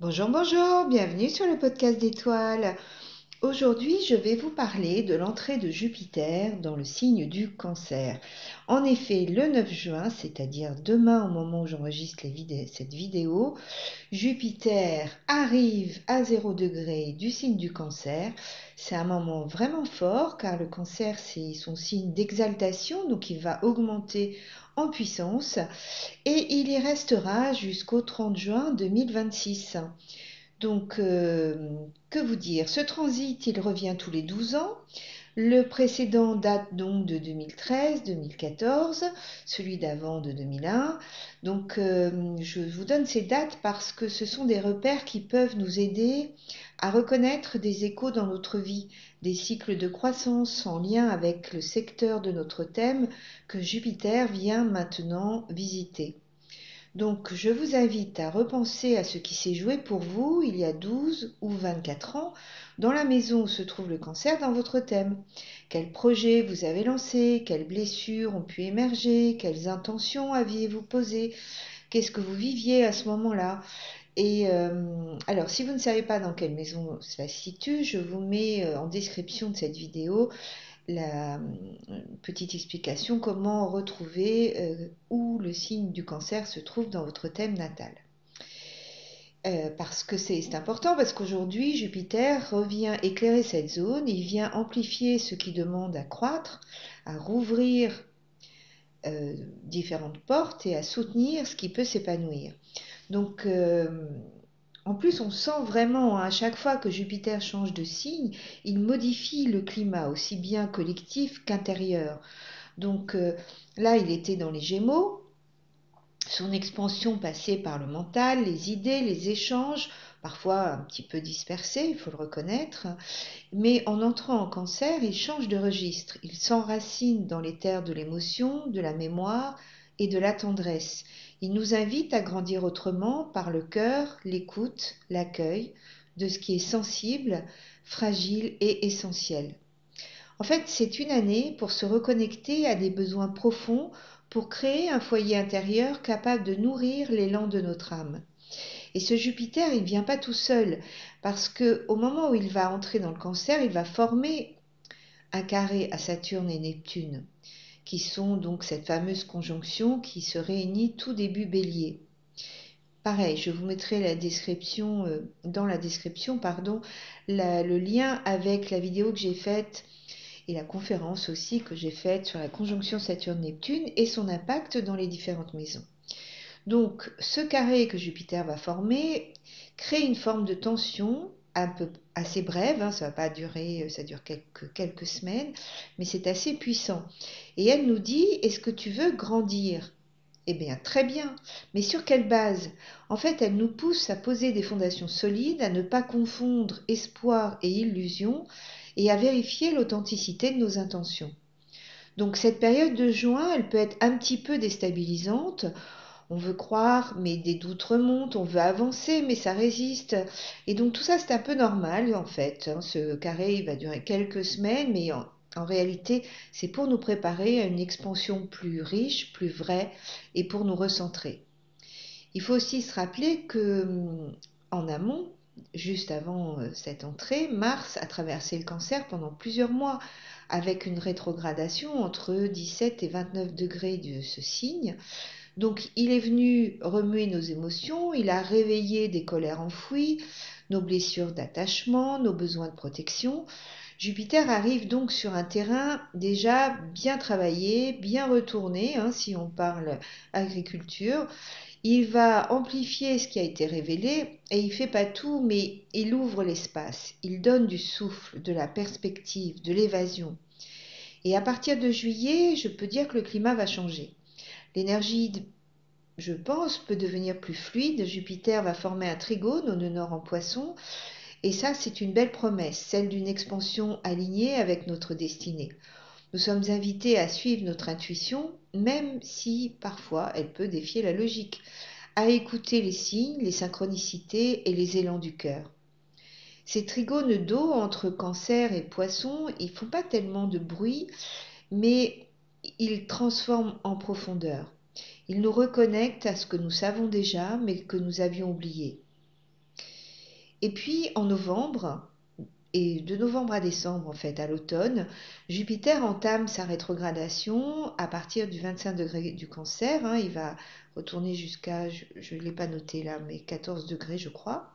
Bonjour, bonjour, bienvenue sur le podcast d'Étoiles. Aujourd'hui, je vais vous parler de l'entrée de Jupiter dans le signe du Cancer. En effet, le 9 juin, c'est-à-dire demain au moment où j'enregistre cette vidéo, Jupiter arrive à 0 degré du signe du Cancer. C'est un moment vraiment fort car le Cancer, c'est son signe d'exaltation, donc il va augmenter en puissance et il y restera jusqu'au 30 juin 2026. Donc, que vous dire? Ce transit, il revient tous les 12 ans. Le précédent date donc de 2013, 2014, celui d'avant de 2001. Donc, je vous donne ces dates parce que ce sont des repères qui peuvent nous aider à reconnaître des échos dans notre vie, des cycles de croissance en lien avec le secteur de notre thème que Jupiter vient maintenant visiter. Donc, je vous invite à repenser à ce qui s'est joué pour vous il y a 12 ou 24 ans dans la maison où se trouve le cancer dans votre thème. Quels projets vous avez lancés, quelles blessures ont pu émerger, quelles intentions aviez-vous posées, qu'est-ce que vous viviez à ce moment-là. Et alors, si vous ne savez pas dans quelle maison cela se situe, je vous mets en description de cette vidéo la petite explication comment retrouver où le signe du cancer se trouve dans votre thème natal. Parce que c'est important, parce qu'aujourd'hui, Jupiter revient éclairer cette zone, il vient amplifier ce qui demande à croître, à rouvrir différentes portes et à soutenir ce qui peut s'épanouir. Donc, en plus, on sent vraiment à chaque fois que Jupiter change de signe, il modifie le climat, aussi bien collectif qu'intérieur. Donc là, il était dans les Gémeaux. Son expansion passait par le mental, les idées, les échanges, parfois un petit peu dispersés, il faut le reconnaître. Mais en entrant en Cancer, il change de registre. Il s'enracine dans les terres de l'émotion, de la mémoire et de la tendresse. Il nous invite à grandir autrement par le cœur, l'écoute, l'accueil de ce qui est sensible, fragile et essentiel. En fait, c'est une année pour se reconnecter à des besoins profonds, pour créer un foyer intérieur capable de nourrir l'élan de notre âme. Et ce Jupiter, il ne vient pas tout seul, parce que au moment où il va entrer dans le Cancer, il va former un carré à Saturne et Neptune, qui sont donc cette fameuse conjonction qui se réunit tout début Bélier. Pareil, je vous mettrai dans la description, le lien avec la vidéo que j'ai faite et la conférence aussi que j'ai faite sur la conjonction Saturne-Neptune et son impact dans les différentes maisons. Donc, ce carré que Jupiter va former crée une forme de tension un peu assez brève, hein, ça va pas durer, ça dure quelques semaines, mais c'est assez puissant. Et elle nous dit, est-ce que tu veux grandir? Eh bien, très bien, mais sur quelle base? En fait, elle nous pousse à poser des fondations solides, à ne pas confondre espoir et illusion, et à vérifier l'authenticité de nos intentions. Donc cette période de juin, elle peut être un petit peu déstabilisante. On veut croire, mais des doutes remontent, on veut avancer, mais ça résiste. Et donc tout ça, c'est un peu normal en fait, hein. Ce carré, il va durer quelques semaines, mais en réalité, c'est pour nous préparer à une expansion plus riche, plus vraie, et pour nous recentrer. Il faut aussi se rappeler que en amont, juste avant cette entrée, Mars a traversé le Cancer pendant plusieurs mois avec une rétrogradation entre 17 et 29 degrés de ce signe. Donc il est venu remuer nos émotions, il a réveillé des colères enfouies, nos blessures d'attachement, nos besoins de protection. Jupiter arrive donc sur un terrain déjà bien travaillé, bien retourné, hein, si on parle agriculture. Il va amplifier ce qui a été révélé et il fait pas tout, mais il ouvre l'espace, il donne du souffle, de la perspective, de l'évasion. Et à partir de juillet, je peux dire que le climat va changer. L'énergie, je pense, peut devenir plus fluide. Jupiter va former un trigone au nœud nord en Poisson. Et ça, c'est une belle promesse, celle d'une expansion alignée avec notre destinée. Nous sommes invités à suivre notre intuition, même si parfois elle peut défier la logique, à écouter les signes, les synchronicités et les élans du cœur. Ces trigones d'eau entre Cancer et Poisson, ils font pas tellement de bruit, mais ils transforment en profondeur. Ils nous reconnectent à ce que nous savons déjà, mais que nous avions oublié. Et puis en novembre, et de novembre à décembre en fait, à l'automne, Jupiter entame sa rétrogradation à partir du 25 degré du Cancer, hein, il va retourner jusqu'à, je ne l'ai pas noté là, mais 14 degrés je crois.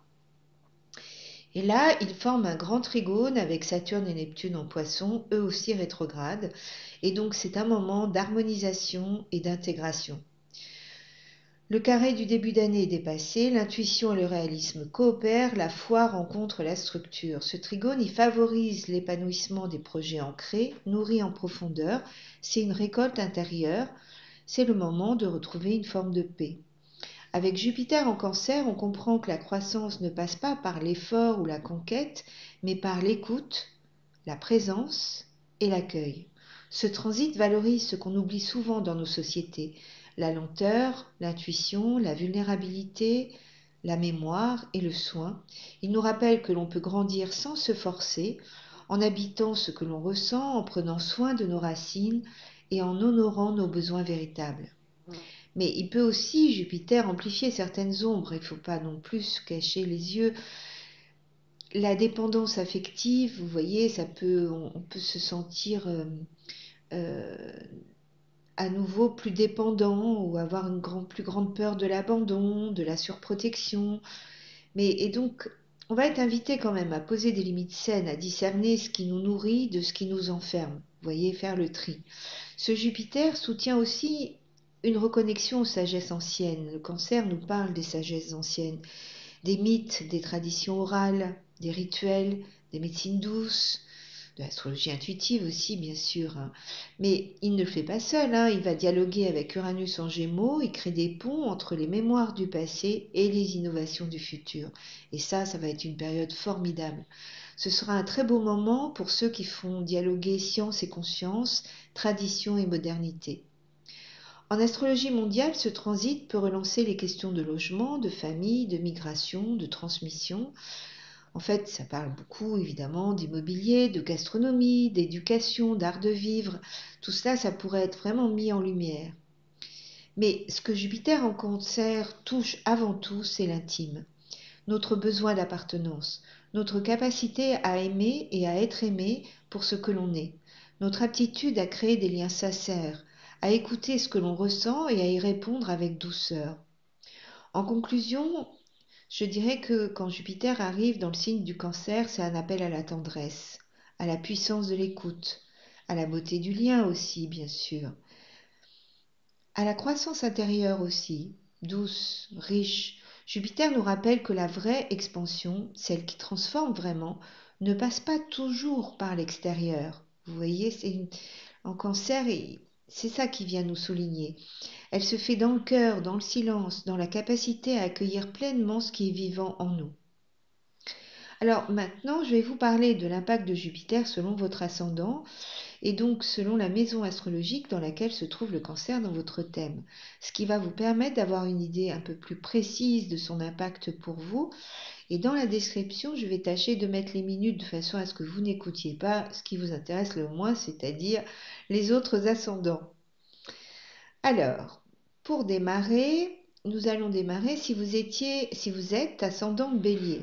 Et là, il forme un grand trigone avec Saturne et Neptune en Poisson, eux aussi rétrogrades. Et donc c'est un moment d'harmonisation et d'intégration. Le carré du début d'année est dépassé, l'intuition et le réalisme coopèrent, la foi rencontre la structure. Ce trigone, il favorise l'épanouissement des projets ancrés, nourris en profondeur. C'est une récolte intérieure, c'est le moment de retrouver une forme de paix. Avec Jupiter en Cancer, on comprend que la croissance ne passe pas par l'effort ou la conquête, mais par l'écoute, la présence et l'accueil. Ce transit valorise ce qu'on oublie souvent dans nos sociétés, la lenteur, l'intuition, la vulnérabilité, la mémoire et le soin. Il nous rappelle que l'on peut grandir sans se forcer, en habitant ce que l'on ressent, en prenant soin de nos racines et en honorant nos besoins véritables. Mais il peut aussi, Jupiter, amplifier certaines ombres. Il ne faut pas non plus se cacher les yeux. La dépendance affective, vous voyez, on peut se sentir euh, à nouveau plus dépendant ou avoir une plus grande peur de l'abandon, de la surprotection. Et donc, on va être invité quand même à poser des limites saines, à discerner ce qui nous nourrit de ce qui nous enferme. Vous voyez, faire le tri. Ce Jupiter soutient aussi une reconnexion aux sagesses anciennes. Le Cancer nous parle des sagesses anciennes, des mythes, des traditions orales, des rituels, des médecines douces, de l'astrologie intuitive aussi, bien sûr. Mais il ne le fait pas seul, hein. Il va dialoguer avec Uranus en Gémeaux, il crée des ponts entre les mémoires du passé et les innovations du futur. Et ça va être une période formidable. Ce sera un très beau moment pour ceux qui font dialoguer science et conscience, tradition et modernité. En astrologie mondiale, ce transit peut relancer les questions de logement, de famille, de migration, de transmission. En fait, ça parle beaucoup évidemment d'immobilier, de gastronomie, d'éducation, d'art de vivre. Tout cela, ça pourrait être vraiment mis en lumière. Mais ce que Jupiter en Cancer touche avant tout, c'est l'intime, notre besoin d'appartenance, notre capacité à aimer et à être aimé pour ce que l'on est, notre aptitude à créer des liens sincères, à écouter ce que l'on ressent et à y répondre avec douceur. En conclusion, je dirais que quand Jupiter arrive dans le signe du Cancer, c'est un appel à la tendresse, à la puissance de l'écoute, à la beauté du lien aussi, bien sûr, à la croissance intérieure aussi, douce, riche. Jupiter nous rappelle que la vraie expansion, celle qui transforme vraiment, ne passe pas toujours par l'extérieur. Vous voyez, en Cancer, c'est ça qui vient nous souligner. Elle se fait dans le cœur, dans le silence, dans la capacité à accueillir pleinement ce qui est vivant en nous. Alors maintenant, je vais vous parler de l'impact de Jupiter selon votre ascendant et donc selon la maison astrologique dans laquelle se trouve le Cancer dans votre thème, ce qui va vous permettre d'avoir une idée un peu plus précise de son impact pour vous. Et dans la description, je vais tâcher de mettre les minutes de façon à ce que vous n'écoutiez pas ce qui vous intéresse le moins, c'est-à-dire les autres ascendants. Alors, pour démarrer, nous allons démarrer si vous êtes ascendant Bélier.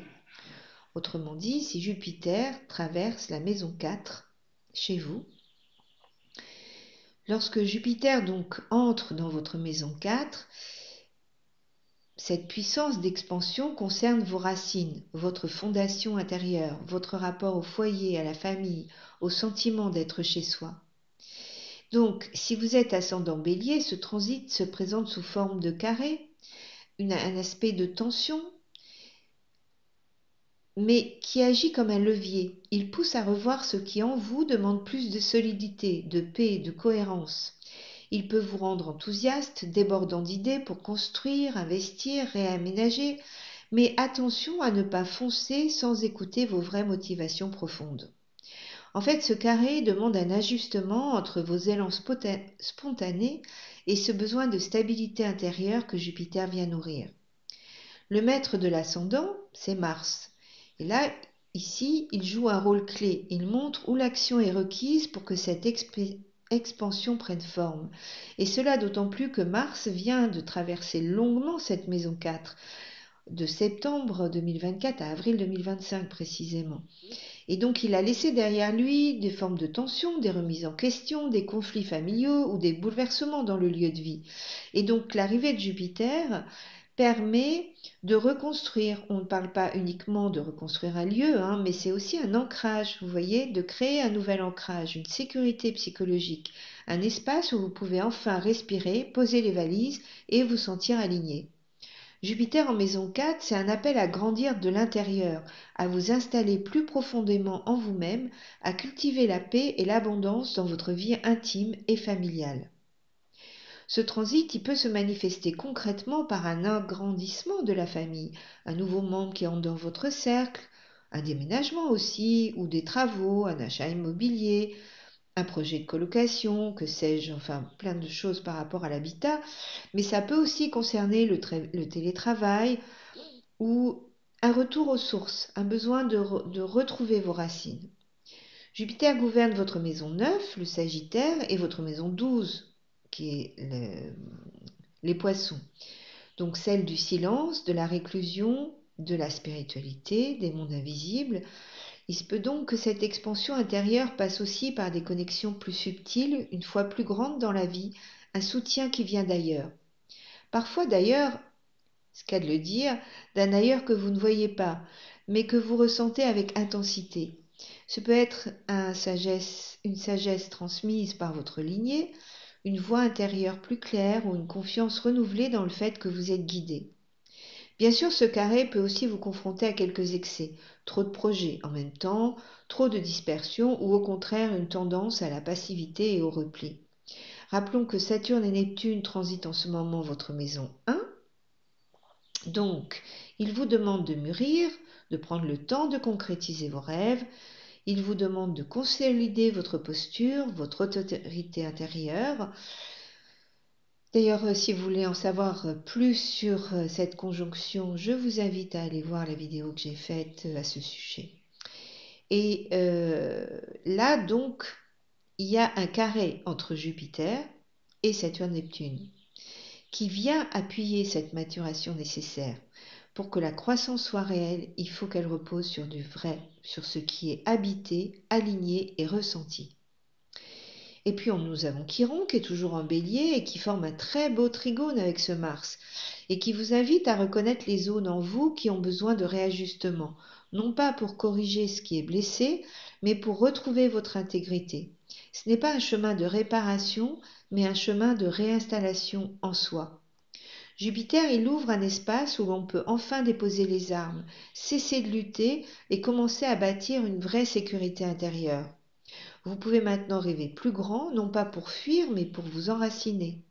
Autrement dit, si Jupiter traverse la maison 4 chez vous. Lorsque Jupiter donc entre dans votre maison 4, cette puissance d'expansion concerne vos racines, votre fondation intérieure, votre rapport au foyer, à la famille, au sentiment d'être chez soi. Donc, si vous êtes ascendant Bélier, ce transit se présente sous forme de carré, un aspect de tension, mais qui agit comme un levier. Il pousse à revoir ce qui en vous demande plus de solidité, de paix, de cohérence. Il peut vous rendre enthousiaste, débordant d'idées pour construire, investir, réaménager, mais attention à ne pas foncer sans écouter vos vraies motivations profondes. En fait, ce carré demande un ajustement entre vos élans spontanés et ce besoin de stabilité intérieure que Jupiter vient nourrir. Le maître de l'ascendant, c'est Mars. Et là, ici, il joue un rôle clé. Il montre où l'action est requise pour que cette expansion prenne forme. Et cela d'autant plus que Mars vient de traverser longuement cette maison 4. de septembre 2024 à avril 2025 précisément. Et donc il a laissé derrière lui des formes de tension, des remises en question, des conflits familiaux ou des bouleversements dans le lieu de vie. Et donc l'arrivée de Jupiter permet de reconstruire. On ne parle pas uniquement de reconstruire un lieu, hein, mais c'est aussi un ancrage, vous voyez, de créer un nouvel ancrage, une sécurité psychologique, un espace où vous pouvez enfin respirer, poser les valises et vous sentir aligné. Jupiter en maison 4, c'est un appel à grandir de l'intérieur, à vous installer plus profondément en vous-même, à cultiver la paix et l'abondance dans votre vie intime et familiale. Ce transit, il peut se manifester concrètement par un agrandissement de la famille, un nouveau membre qui entre dans votre cercle, un déménagement aussi, ou des travaux, un achat immobilier, un projet de colocation, que sais-je, enfin plein de choses par rapport à l'habitat, mais ça peut aussi concerner le télétravail ou un retour aux sources, un besoin de retrouver vos racines. Jupiter gouverne votre maison 9, le Sagittaire, et votre maison 12, qui est les poissons. Donc celle du silence, de la réclusion, de la spiritualité, des mondes invisibles. Il se peut donc que cette expansion intérieure passe aussi par des connexions plus subtiles, une fois plus grandes dans la vie, un soutien qui vient d'ailleurs. Parfois d'ailleurs, ce qu'à de le dire, d'un ailleurs que vous ne voyez pas, mais que vous ressentez avec intensité. Ce peut être une sagesse transmise par votre lignée, une voix intérieure plus claire ou une confiance renouvelée dans le fait que vous êtes guidé. Bien sûr, ce carré peut aussi vous confronter à quelques excès, trop de projets en même temps, trop de dispersion ou au contraire une tendance à la passivité et au repli. Rappelons que Saturne et Neptune transitent en ce moment votre maison 1. Donc, il vous demande de mûrir, de prendre le temps de concrétiser vos rêves, il vous demande de consolider votre posture, votre autorité intérieure. D'ailleurs, si vous voulez en savoir plus sur cette conjonction, je vous invite à aller voir la vidéo que j'ai faite à ce sujet. Et là, donc, il y a un carré entre Jupiter et Saturne-Neptune qui vient appuyer cette maturation nécessaire. Pour que la croissance soit réelle, il faut qu'elle repose sur du vrai, sur ce qui est habité, aligné et ressenti. Et puis nous avons Chiron qui est toujours en bélier et qui forme un très beau trigone avec ce Mars et qui vous invite à reconnaître les zones en vous qui ont besoin de réajustement, non pas pour corriger ce qui est blessé, mais pour retrouver votre intégrité. Ce n'est pas un chemin de réparation, mais un chemin de réinstallation en soi. Jupiter, il ouvre un espace où l'on peut enfin déposer les armes, cesser de lutter et commencer à bâtir une vraie sécurité intérieure. Vous pouvez maintenant rêver plus grand, non pas pour fuir, mais pour vous enraciner.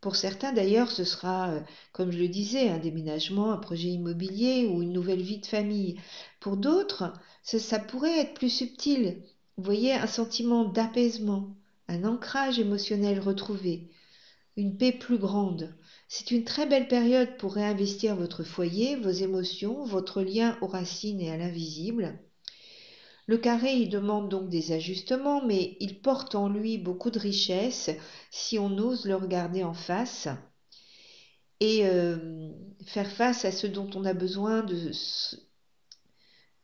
Pour certains d'ailleurs, ce sera, comme je le disais, un déménagement, un projet immobilier ou une nouvelle vie de famille. Pour d'autres, ça pourrait être plus subtil. Vous voyez, un sentiment d'apaisement, un ancrage émotionnel retrouvé, une paix plus grande. C'est une très belle période pour réinvestir votre foyer, vos émotions, votre lien aux racines et à l'invisible. Le carré, il demande donc des ajustements, mais il porte en lui beaucoup de richesse si on ose le regarder en face et faire face à ce dont on a besoin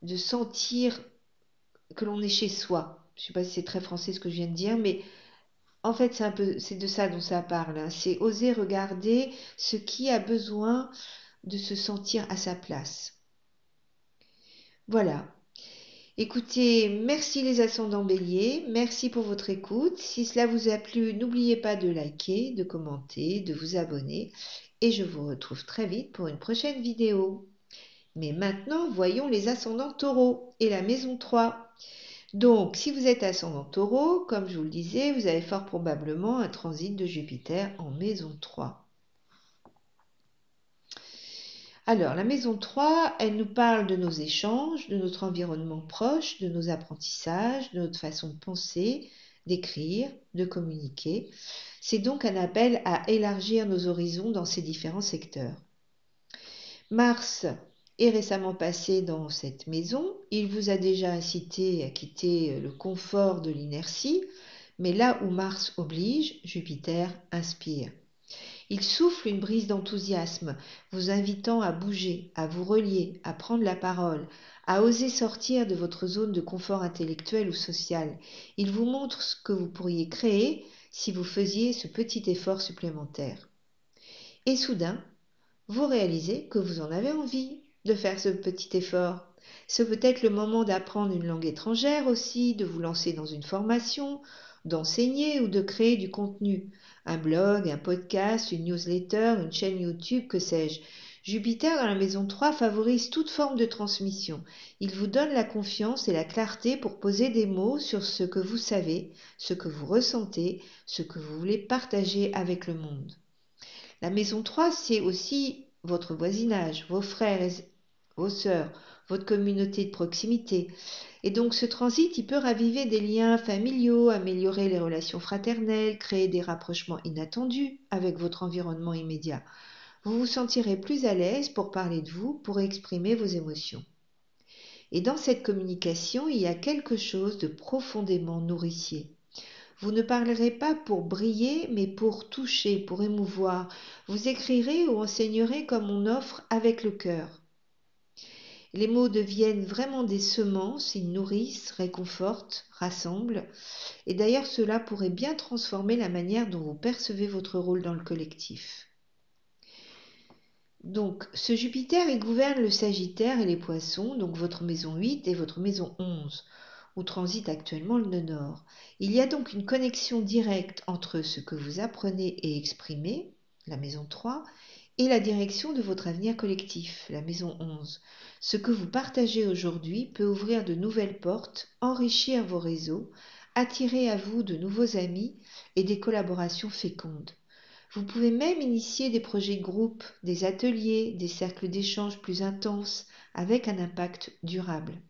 de sentir que l'on est chez soi. Je ne sais pas si c'est très français ce que je viens de dire, mais en fait c'est de ça dont ça parle, hein. C'est oser regarder ce qui a besoin de se sentir à sa place. Voilà. Écoutez, merci les ascendants béliers, merci pour votre écoute. Si cela vous a plu, n'oubliez pas de liker, de commenter, de vous abonner et je vous retrouve très vite pour une prochaine vidéo. Mais maintenant, voyons les ascendants taureaux et la maison 3. Donc, si vous êtes ascendant taureau, comme je vous le disais, vous avez fort probablement un transit de Jupiter en maison 3. Alors, la maison 3, elle nous parle de nos échanges, de notre environnement proche, de nos apprentissages, de notre façon de penser, d'écrire, de communiquer. C'est donc un appel à élargir nos horizons dans ces différents secteurs. Mars est récemment passé dans cette maison. Il vous a déjà incité à quitter le confort de l'inertie, mais là où Mars oblige, Jupiter inspire. Il souffle une brise d'enthousiasme, vous invitant à bouger, à vous relier, à prendre la parole, à oser sortir de votre zone de confort intellectuel ou social. Il vous montre ce que vous pourriez créer si vous faisiez ce petit effort supplémentaire. Et soudain, vous réalisez que vous en avez envie de faire ce petit effort. C'est peut-être le moment d'apprendre une langue étrangère aussi, de vous lancer dans une formation, d'enseigner ou de créer du contenu. Un blog, un podcast, une newsletter, une chaîne YouTube, que sais-je. Jupiter dans la maison 3 favorise toute forme de transmission. Il vous donne la confiance et la clarté pour poser des mots sur ce que vous savez, ce que vous ressentez, ce que vous voulez partager avec le monde. La maison 3, c'est aussi votre voisinage, vos frères et vos sœurs, votre communauté de proximité. Et donc ce transit, il peut raviver des liens familiaux, améliorer les relations fraternelles, créer des rapprochements inattendus avec votre environnement immédiat. Vous vous sentirez plus à l'aise pour parler de vous, pour exprimer vos émotions. Et dans cette communication, il y a quelque chose de profondément nourricier. Vous ne parlerez pas pour briller, mais pour toucher, pour émouvoir. Vous écrirez ou enseignerez comme on offre avec le cœur. Les mots deviennent vraiment des semences, ils nourrissent, réconfortent, rassemblent. Et d'ailleurs, cela pourrait bien transformer la manière dont vous percevez votre rôle dans le collectif. Donc, ce Jupiter, il gouverne le Sagittaire et les Poissons, donc votre maison 8 et votre maison 11, où transite actuellement le nœud nord. Il y a donc une connexion directe entre ce que vous apprenez et exprimez, la maison 3, et la direction de votre avenir collectif, la maison 11. Ce que vous partagez aujourd'hui peut ouvrir de nouvelles portes, enrichir vos réseaux, attirer à vous de nouveaux amis et des collaborations fécondes. Vous pouvez même initier des projets de groupe, des ateliers, des cercles d'échange plus intenses, avec un impact durable.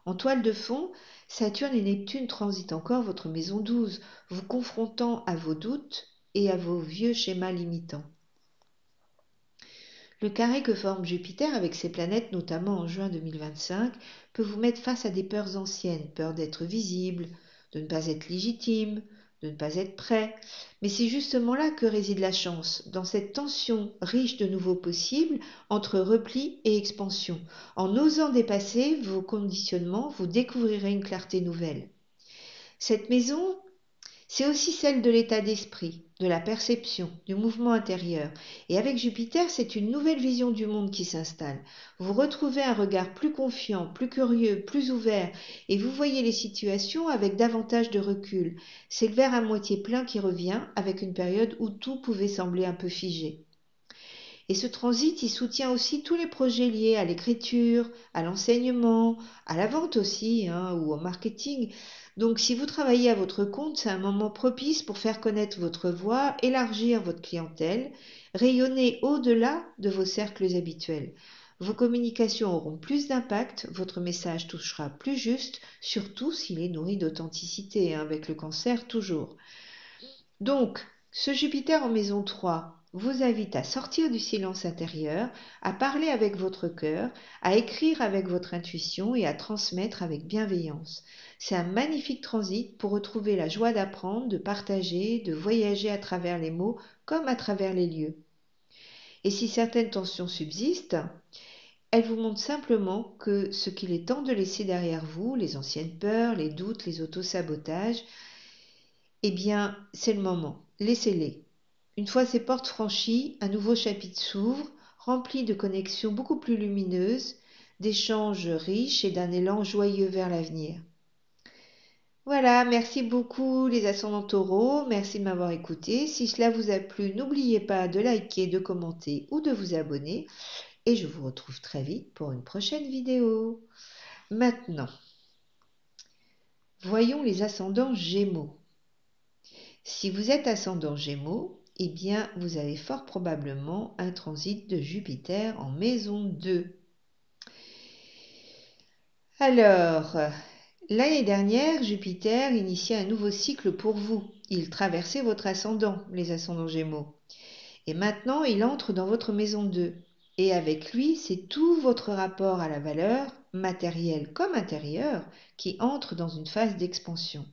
En toile de fond, Saturne et Neptune transitent encore votre maison 12, vous confrontant à vos doutes et à vos vieux schémas limitants. Le carré que forme Jupiter avec ses planètes, notamment en juin 2025, peut vous mettre face à des peurs anciennes, peur d'être visible, de ne pas être légitime, de ne pas être prêt. Mais c'est justement là que réside la chance, dans cette tension riche de nouveaux possibles entre repli et expansion. En osant dépasser vos conditionnements, vous découvrirez une clarté nouvelle. Cette maison, c'est aussi celle de l'état d'esprit, de la perception, du mouvement intérieur. Et avec Jupiter, c'est une nouvelle vision du monde qui s'installe. Vous retrouvez un regard plus confiant, plus curieux, plus ouvert, et vous voyez les situations avec davantage de recul. C'est le verre à moitié plein qui revient, avec une période où tout pouvait sembler un peu figé. Et ce transit, il soutient aussi tous les projets liés à l'écriture, à l'enseignement, à la vente aussi, ou au marketing. Donc si vous travaillez à votre compte, c'est un moment propice pour faire connaître votre voix, élargir votre clientèle, rayonner au-delà de vos cercles habituels. Vos communications auront plus d'impact, votre message touchera plus juste, surtout s'il est nourri d'authenticité, avec le cancer toujours. Donc, ce Jupiter en maison 3 vous invite à sortir du silence intérieur, à parler avec votre cœur, à écrire avec votre intuition et à transmettre avec bienveillance. C'est un magnifique transit pour retrouver la joie d'apprendre, de partager, de voyager à travers les mots comme à travers les lieux. Et si certaines tensions subsistent, elles vous montrent simplement que ce qu'il est temps de laisser derrière vous, les anciennes peurs, les doutes, les autosabotages, eh bien, c'est le moment. Laissez-les. Une fois ces portes franchies, un nouveau chapitre s'ouvre, rempli de connexions beaucoup plus lumineuses, d'échanges riches et d'un élan joyeux vers l'avenir. Voilà, merci beaucoup les ascendants taureaux, merci de m'avoir écouté. Si cela vous a plu, n'oubliez pas de liker, de commenter ou de vous abonner. Et je vous retrouve très vite pour une prochaine vidéo. Maintenant, voyons les ascendants Gémeaux. Si vous êtes ascendant Gémeaux, eh bien, vous avez fort probablement un transit de Jupiter en maison 2. Alors, l'année dernière, Jupiter initiait un nouveau cycle pour vous. Il traversait votre ascendant, les ascendants Gémeaux. Et maintenant, il entre dans votre maison 2. Et avec lui, c'est tout votre rapport à la valeur, matérielle comme intérieure, qui entre dans une phase d'expansion.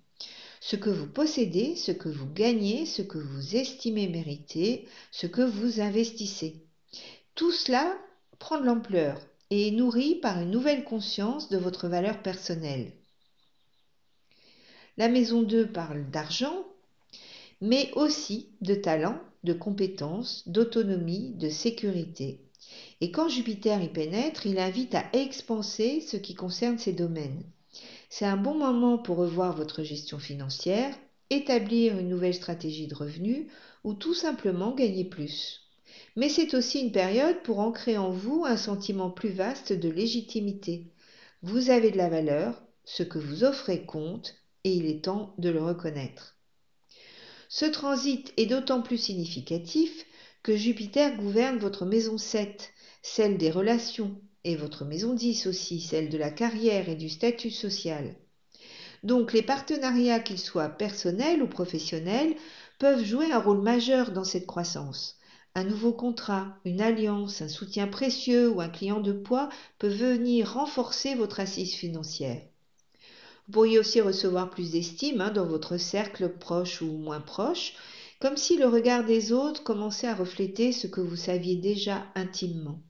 ce que vous possédez, ce que vous gagnez, ce que vous estimez mériter, ce que vous investissez. Tout cela prend de l'ampleur et est nourri par une nouvelle conscience de votre valeur personnelle. La maison 2 parle d'argent, mais aussi de talent, de compétences, d'autonomie, de sécurité. Et quand Jupiter y pénètre, il invite à expanser ce qui concerne ces domaines. C'est un bon moment pour revoir votre gestion financière, établir une nouvelle stratégie de revenus ou tout simplement gagner plus. Mais c'est aussi une période pour ancrer en vous un sentiment plus vaste de légitimité. Vous avez de la valeur, ce que vous offrez compte et il est temps de le reconnaître. Ce transit est d'autant plus significatif que Jupiter gouverne votre maison 7, celle des relations, et votre maison 10 aussi, celle de la carrière et du statut social. Donc les partenariats, qu'ils soient personnels ou professionnels, peuvent jouer un rôle majeur dans cette croissance. Un nouveau contrat, une alliance, un soutien précieux ou un client de poids peut venir renforcer votre assise financière. Vous pourriez aussi recevoir plus d'estime dans votre cercle proche ou moins proche, comme si le regard des autres commençait à refléter ce que vous saviez déjà intimement.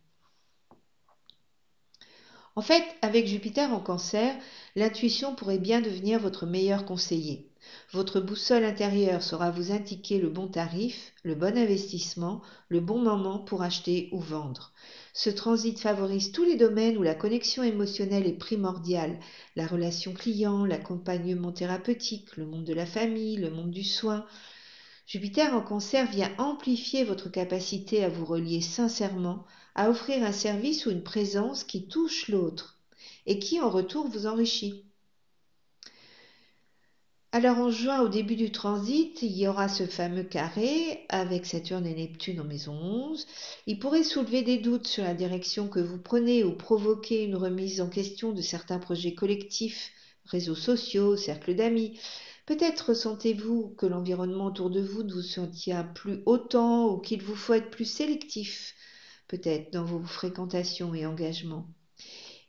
En fait, avec Jupiter en Cancer, l'intuition pourrait bien devenir votre meilleur conseiller. Votre boussole intérieure saura vous indiquer le bon tarif, le bon investissement, le bon moment pour acheter ou vendre. Ce transit favorise tous les domaines où la connexion émotionnelle est primordiale, la relation client, l'accompagnement thérapeutique, le monde de la famille, le monde du soin. Jupiter en Cancer vient amplifier votre capacité à vous relier sincèrement, à offrir un service ou une présence qui touche l'autre et qui en retour vous enrichit. Alors en juin, au début du transit, il y aura ce fameux carré avec Saturne et Neptune en maison 11. Il pourrait soulever des doutes sur la direction que vous prenez ou provoquer une remise en question de certains projets collectifs, réseaux sociaux, cercles d'amis. Peut-être ressentez-vous que l'environnement autour de vous ne vous soutient plus autant ou qu'il vous faut être plus sélectif, peut-être dans vos fréquentations et engagements.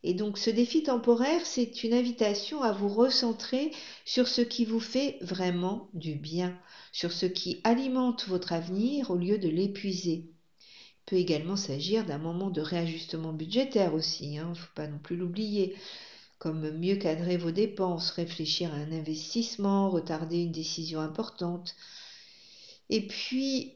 Et donc ce défi temporaire, c'est une invitation à vous recentrer sur ce qui vous fait vraiment du bien, sur ce qui alimente votre avenir au lieu de l'épuiser. Il peut également s'agir d'un moment de réajustement budgétaire aussi, il ne faut pas non plus l'oublier, comme mieux cadrer vos dépenses, réfléchir à un investissement, retarder une décision importante. Et puis,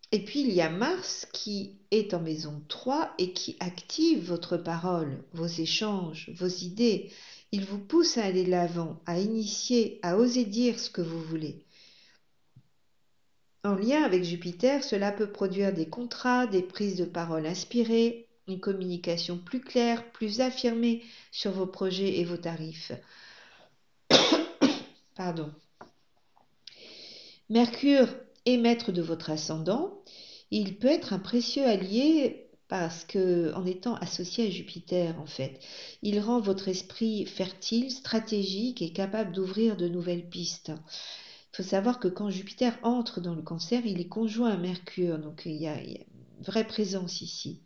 il y a Mars qui est en maison 3 et qui active votre parole, vos échanges, vos idées. Il vous pousse à aller de l'avant, à initier, à oser dire ce que vous voulez. En lien avec Jupiter, cela peut produire des contrats, des prises de parole inspirées, une communication plus claire, plus affirmée sur vos projets et vos tarifs. Pardon. Mercure est maître de votre ascendant. Il peut être un précieux allié parce que, en étant associé à Jupiter, en fait, il rend votre esprit fertile, stratégique et capable d'ouvrir de nouvelles pistes. Il faut savoir que quand Jupiter entre dans le Cancer, il est conjoint à Mercure, donc il y a une vraie présence ici.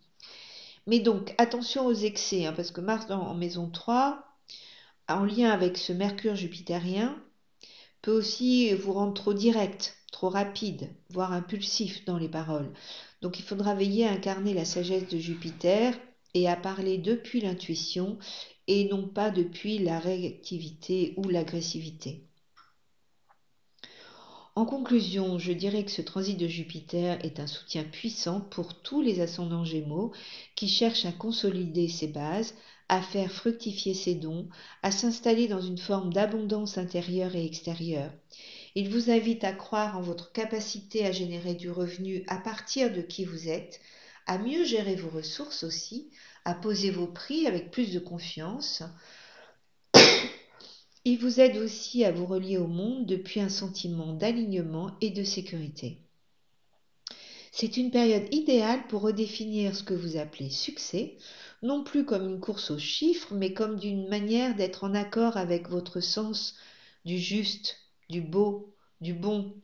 Mais donc, attention aux excès, parce que Mars en maison 3, en lien avec ce Mercure jupitérien, peut aussi vous rendre trop direct, trop rapide, voire impulsif dans les paroles. Donc il faudra veiller à incarner la sagesse de Jupiter et à parler depuis l'intuition et non pas depuis la réactivité ou l'agressivité. En conclusion, je dirais que ce transit de Jupiter est un soutien puissant pour tous les ascendants Gémeaux qui cherchent à consolider ses bases, à faire fructifier ses dons, à s'installer dans une forme d'abondance intérieure et extérieure. Il vous invite à croire en votre capacité à générer du revenu à partir de qui vous êtes, à mieux gérer vos ressources aussi, à poser vos prix avec plus de confiance. Il vous aide aussi à vous relier au monde depuis un sentiment d'alignement et de sécurité. C'est une période idéale pour redéfinir ce que vous appelez succès, non plus comme une course aux chiffres, mais comme d'une manière d'être en accord avec votre sens du juste, du beau, du bon.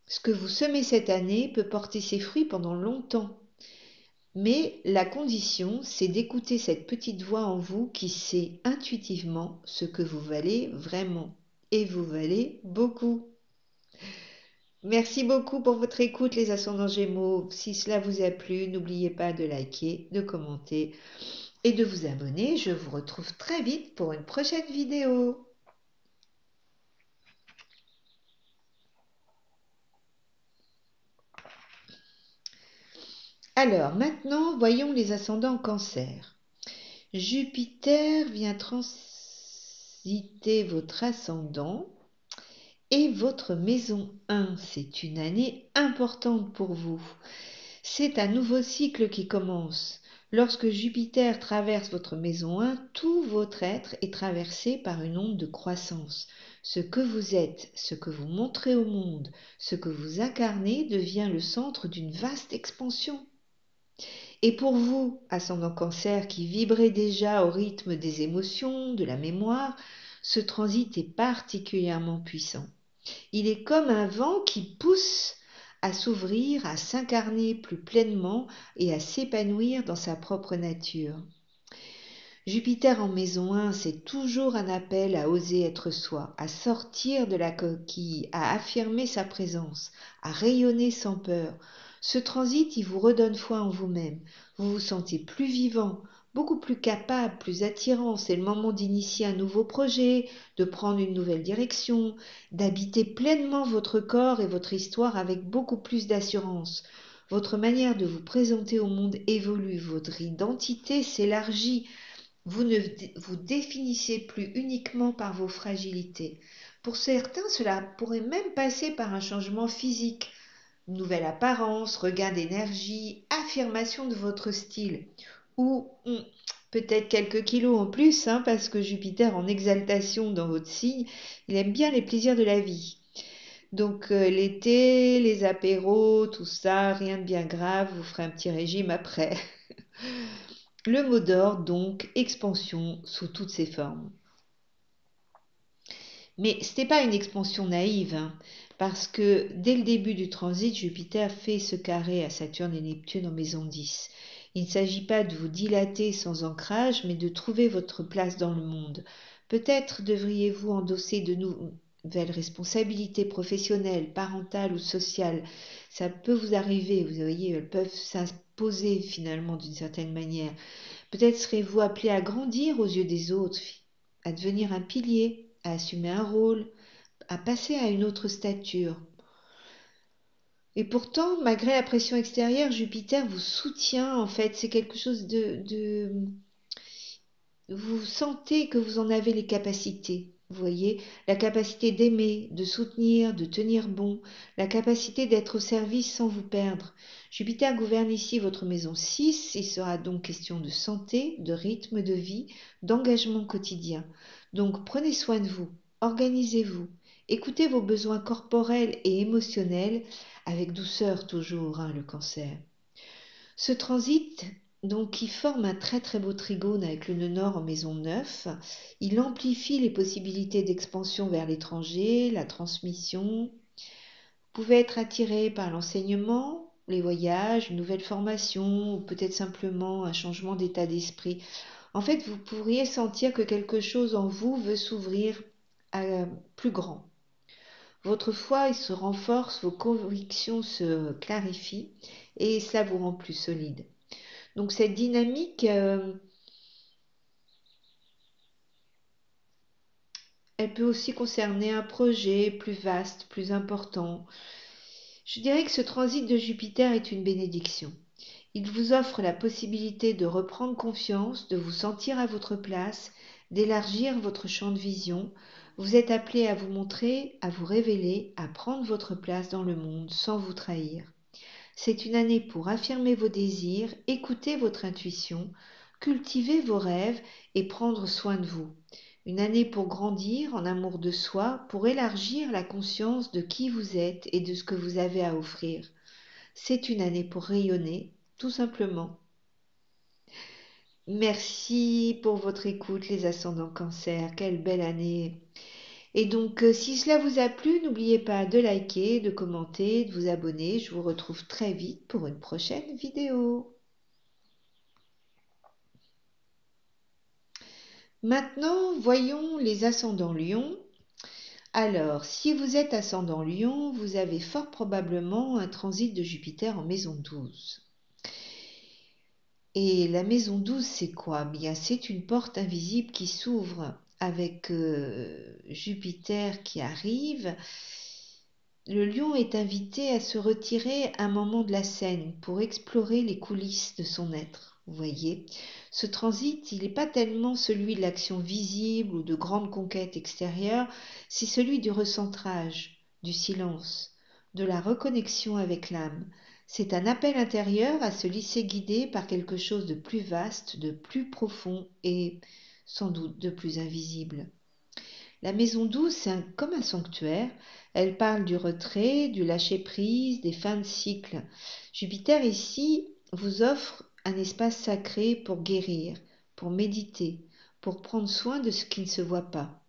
Ce que vous semez cette année peut porter ses fruits pendant longtemps. Mais la condition, c'est d'écouter cette petite voix en vous qui sait intuitivement ce que vous valez vraiment. Et vous valez beaucoup. Merci beaucoup pour votre écoute, les ascendants Gémeaux. Si cela vous a plu, n'oubliez pas de liker, de commenter et de vous abonner. Je vous retrouve très vite pour une prochaine vidéo. Alors, maintenant, voyons les ascendants Cancer. Jupiter vient transiter votre ascendant et votre maison 1. C'est une année importante pour vous. C'est un nouveau cycle qui commence. Lorsque Jupiter traverse votre maison 1, tout votre être est traversé par une onde de croissance. Ce que vous êtes, ce que vous montrez au monde, ce que vous incarnez devient le centre d'une vaste expansion. Et pour vous, ascendant Cancer, qui vibrez déjà au rythme des émotions, de la mémoire, ce transit est particulièrement puissant. Il est comme un vent qui pousse à s'ouvrir, à s'incarner plus pleinement et à s'épanouir dans sa propre nature. Jupiter en maison 1, c'est toujours un appel à oser être soi, à sortir de la coquille, à affirmer sa présence, à rayonner sans peur. Ce transit, il vous redonne foi en vous-même. Vous vous sentez plus vivant, beaucoup plus capable, plus attirant. C'est le moment d'initier un nouveau projet, de prendre une nouvelle direction, d'habiter pleinement votre corps et votre histoire avec beaucoup plus d'assurance. Votre manière de vous présenter au monde évolue, votre identité s'élargit. Vous ne vous définissez plus uniquement par vos fragilités. Pour certains, cela pourrait même passer par un changement physique, nouvelle apparence, regain d'énergie, affirmation de votre style, ou peut-être quelques kilos en plus, parce que Jupiter en exaltation dans votre signe, il aime bien les plaisirs de la vie. Donc l'été, les apéros, tout ça, rien de bien grave, vous ferez un petit régime après. Le mot d'ordre, donc, expansion sous toutes ses formes. Mais ce n'est pas une expansion naïve, parce que dès le début du transit, Jupiter fait ce carré à Saturne et Neptune en maison 10. Il ne s'agit pas de vous dilater sans ancrage, mais de trouver votre place dans le monde. Peut-être devriez-vous endosser de nouvelles responsabilités professionnelles, parentales ou sociales. Ça peut vous arriver, vous voyez, elles peuvent s'imposer finalement d'une certaine manière. Peut-être serez-vous appelé à grandir aux yeux des autres, à devenir un pilier, à assumer un rôle, à passer à une autre stature. Et pourtant, malgré la pression extérieure, Jupiter vous soutient, en fait, c'est quelque chose vous sentez que vous en avez les capacités. Vous voyez, la capacité d'aimer, de soutenir, de tenir bon, la capacité d'être au service sans vous perdre. Jupiter gouverne ici votre maison 6, il sera donc question de santé, de rythme de vie, d'engagement quotidien. Donc prenez soin de vous, organisez-vous, écoutez vos besoins corporels et émotionnels, avec douceur toujours, le cancer. Ce transit, donc, qui forme un très très beau trigone avec le nœud nord en maison 9, il amplifie les possibilités d'expansion vers l'étranger, la transmission. Vous pouvez être attiré par l'enseignement, les voyages, une nouvelle formation ou peut-être simplement un changement d'état d'esprit. En fait, vous pourriez sentir que quelque chose en vous veut s'ouvrir à plus grand. Votre foi se renforce, vos convictions se clarifient et cela vous rend plus solide. Donc cette dynamique, elle peut aussi concerner un projet plus vaste, plus important. Je dirais que ce transit de Jupiter est une bénédiction. Il vous offre la possibilité de reprendre confiance, de vous sentir à votre place, d'élargir votre champ de vision. Vous êtes appelé à vous montrer, à vous révéler, à prendre votre place dans le monde sans vous trahir. C'est une année pour affirmer vos désirs, écouter votre intuition, cultiver vos rêves et prendre soin de vous. Une année pour grandir en amour de soi, pour élargir la conscience de qui vous êtes et de ce que vous avez à offrir. C'est une année pour rayonner, tout simplement. Merci pour votre écoute, les ascendants Cancer. Quelle belle année! Et donc, si cela vous a plu, n'oubliez pas de liker, de commenter, de vous abonner. Je vous retrouve très vite pour une prochaine vidéo. Maintenant, voyons les ascendants Lion. Alors, si vous êtes ascendant Lion, vous avez fort probablement un transit de Jupiter en maison 12. Et la maison 12, c'est quoi? Bien, c'est une porte invisible qui s'ouvre avec Jupiter qui arrive. Le lion est invité à se retirer un moment de la scène pour explorer les coulisses de son être. Vous voyez, ce transit, il n'est pas tellement celui de l'action visible ou de grandes conquêtes extérieures, c'est celui du recentrage, du silence, de la reconnexion avec l'âme. C'est un appel intérieur à se laisser guider par quelque chose de plus vaste, de plus profond et sans doute de plus invisible. La maison 12, c'est comme un sanctuaire. Elle parle du retrait, du lâcher-prise, des fins de cycle. Jupiter ici vous offre un espace sacré pour guérir, pour méditer, pour prendre soin de ce qui ne se voit pas.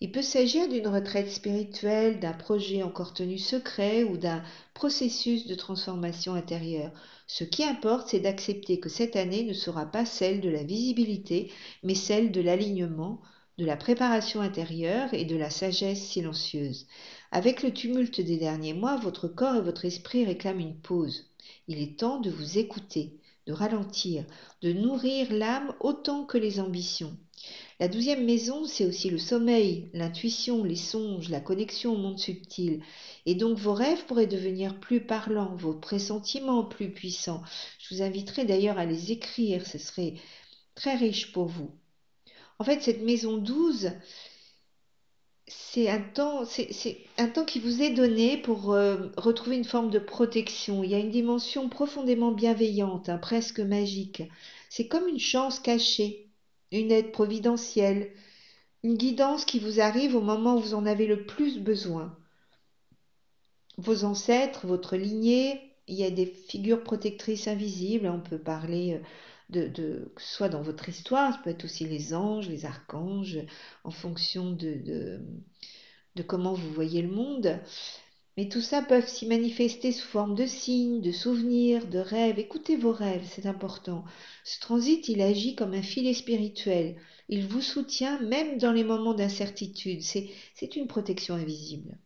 Il peut s'agir d'une retraite spirituelle, d'un projet encore tenu secret ou d'un processus de transformation intérieure. Ce qui importe, c'est d'accepter que cette année ne sera pas celle de la visibilité, mais celle de l'alignement, de la préparation intérieure et de la sagesse silencieuse. Avec le tumulte des derniers mois, votre corps et votre esprit réclament une pause. Il est temps de vous écouter, de ralentir, de nourrir l'âme autant que les ambitions. La 12e maison, c'est aussi le sommeil, l'intuition, les songes, la connexion au monde subtil. Et donc vos rêves pourraient devenir plus parlants, vos pressentiments plus puissants. Je vous inviterai d'ailleurs à les écrire, ce serait très riche pour vous. En fait, cette maison 12, c'est un temps qui vous est donné pour retrouver une forme de protection. Il y a une dimension profondément bienveillante, presque magique. C'est comme une chance cachée, une aide providentielle, une guidance qui vous arrive au moment où vous en avez le plus besoin. Vos ancêtres, votre lignée, il y a des figures protectrices invisibles. On peut parler que ce soit dans votre histoire, ça peut être aussi les anges, les archanges, en fonction de comment vous voyez le monde. Mais tout ça peut s'y manifester sous forme de signes, de souvenirs, de rêves. Écoutez vos rêves, c'est important. Ce transit, il agit comme un filet spirituel. Il vous soutient même dans les moments d'incertitude. C'est une protection invisible.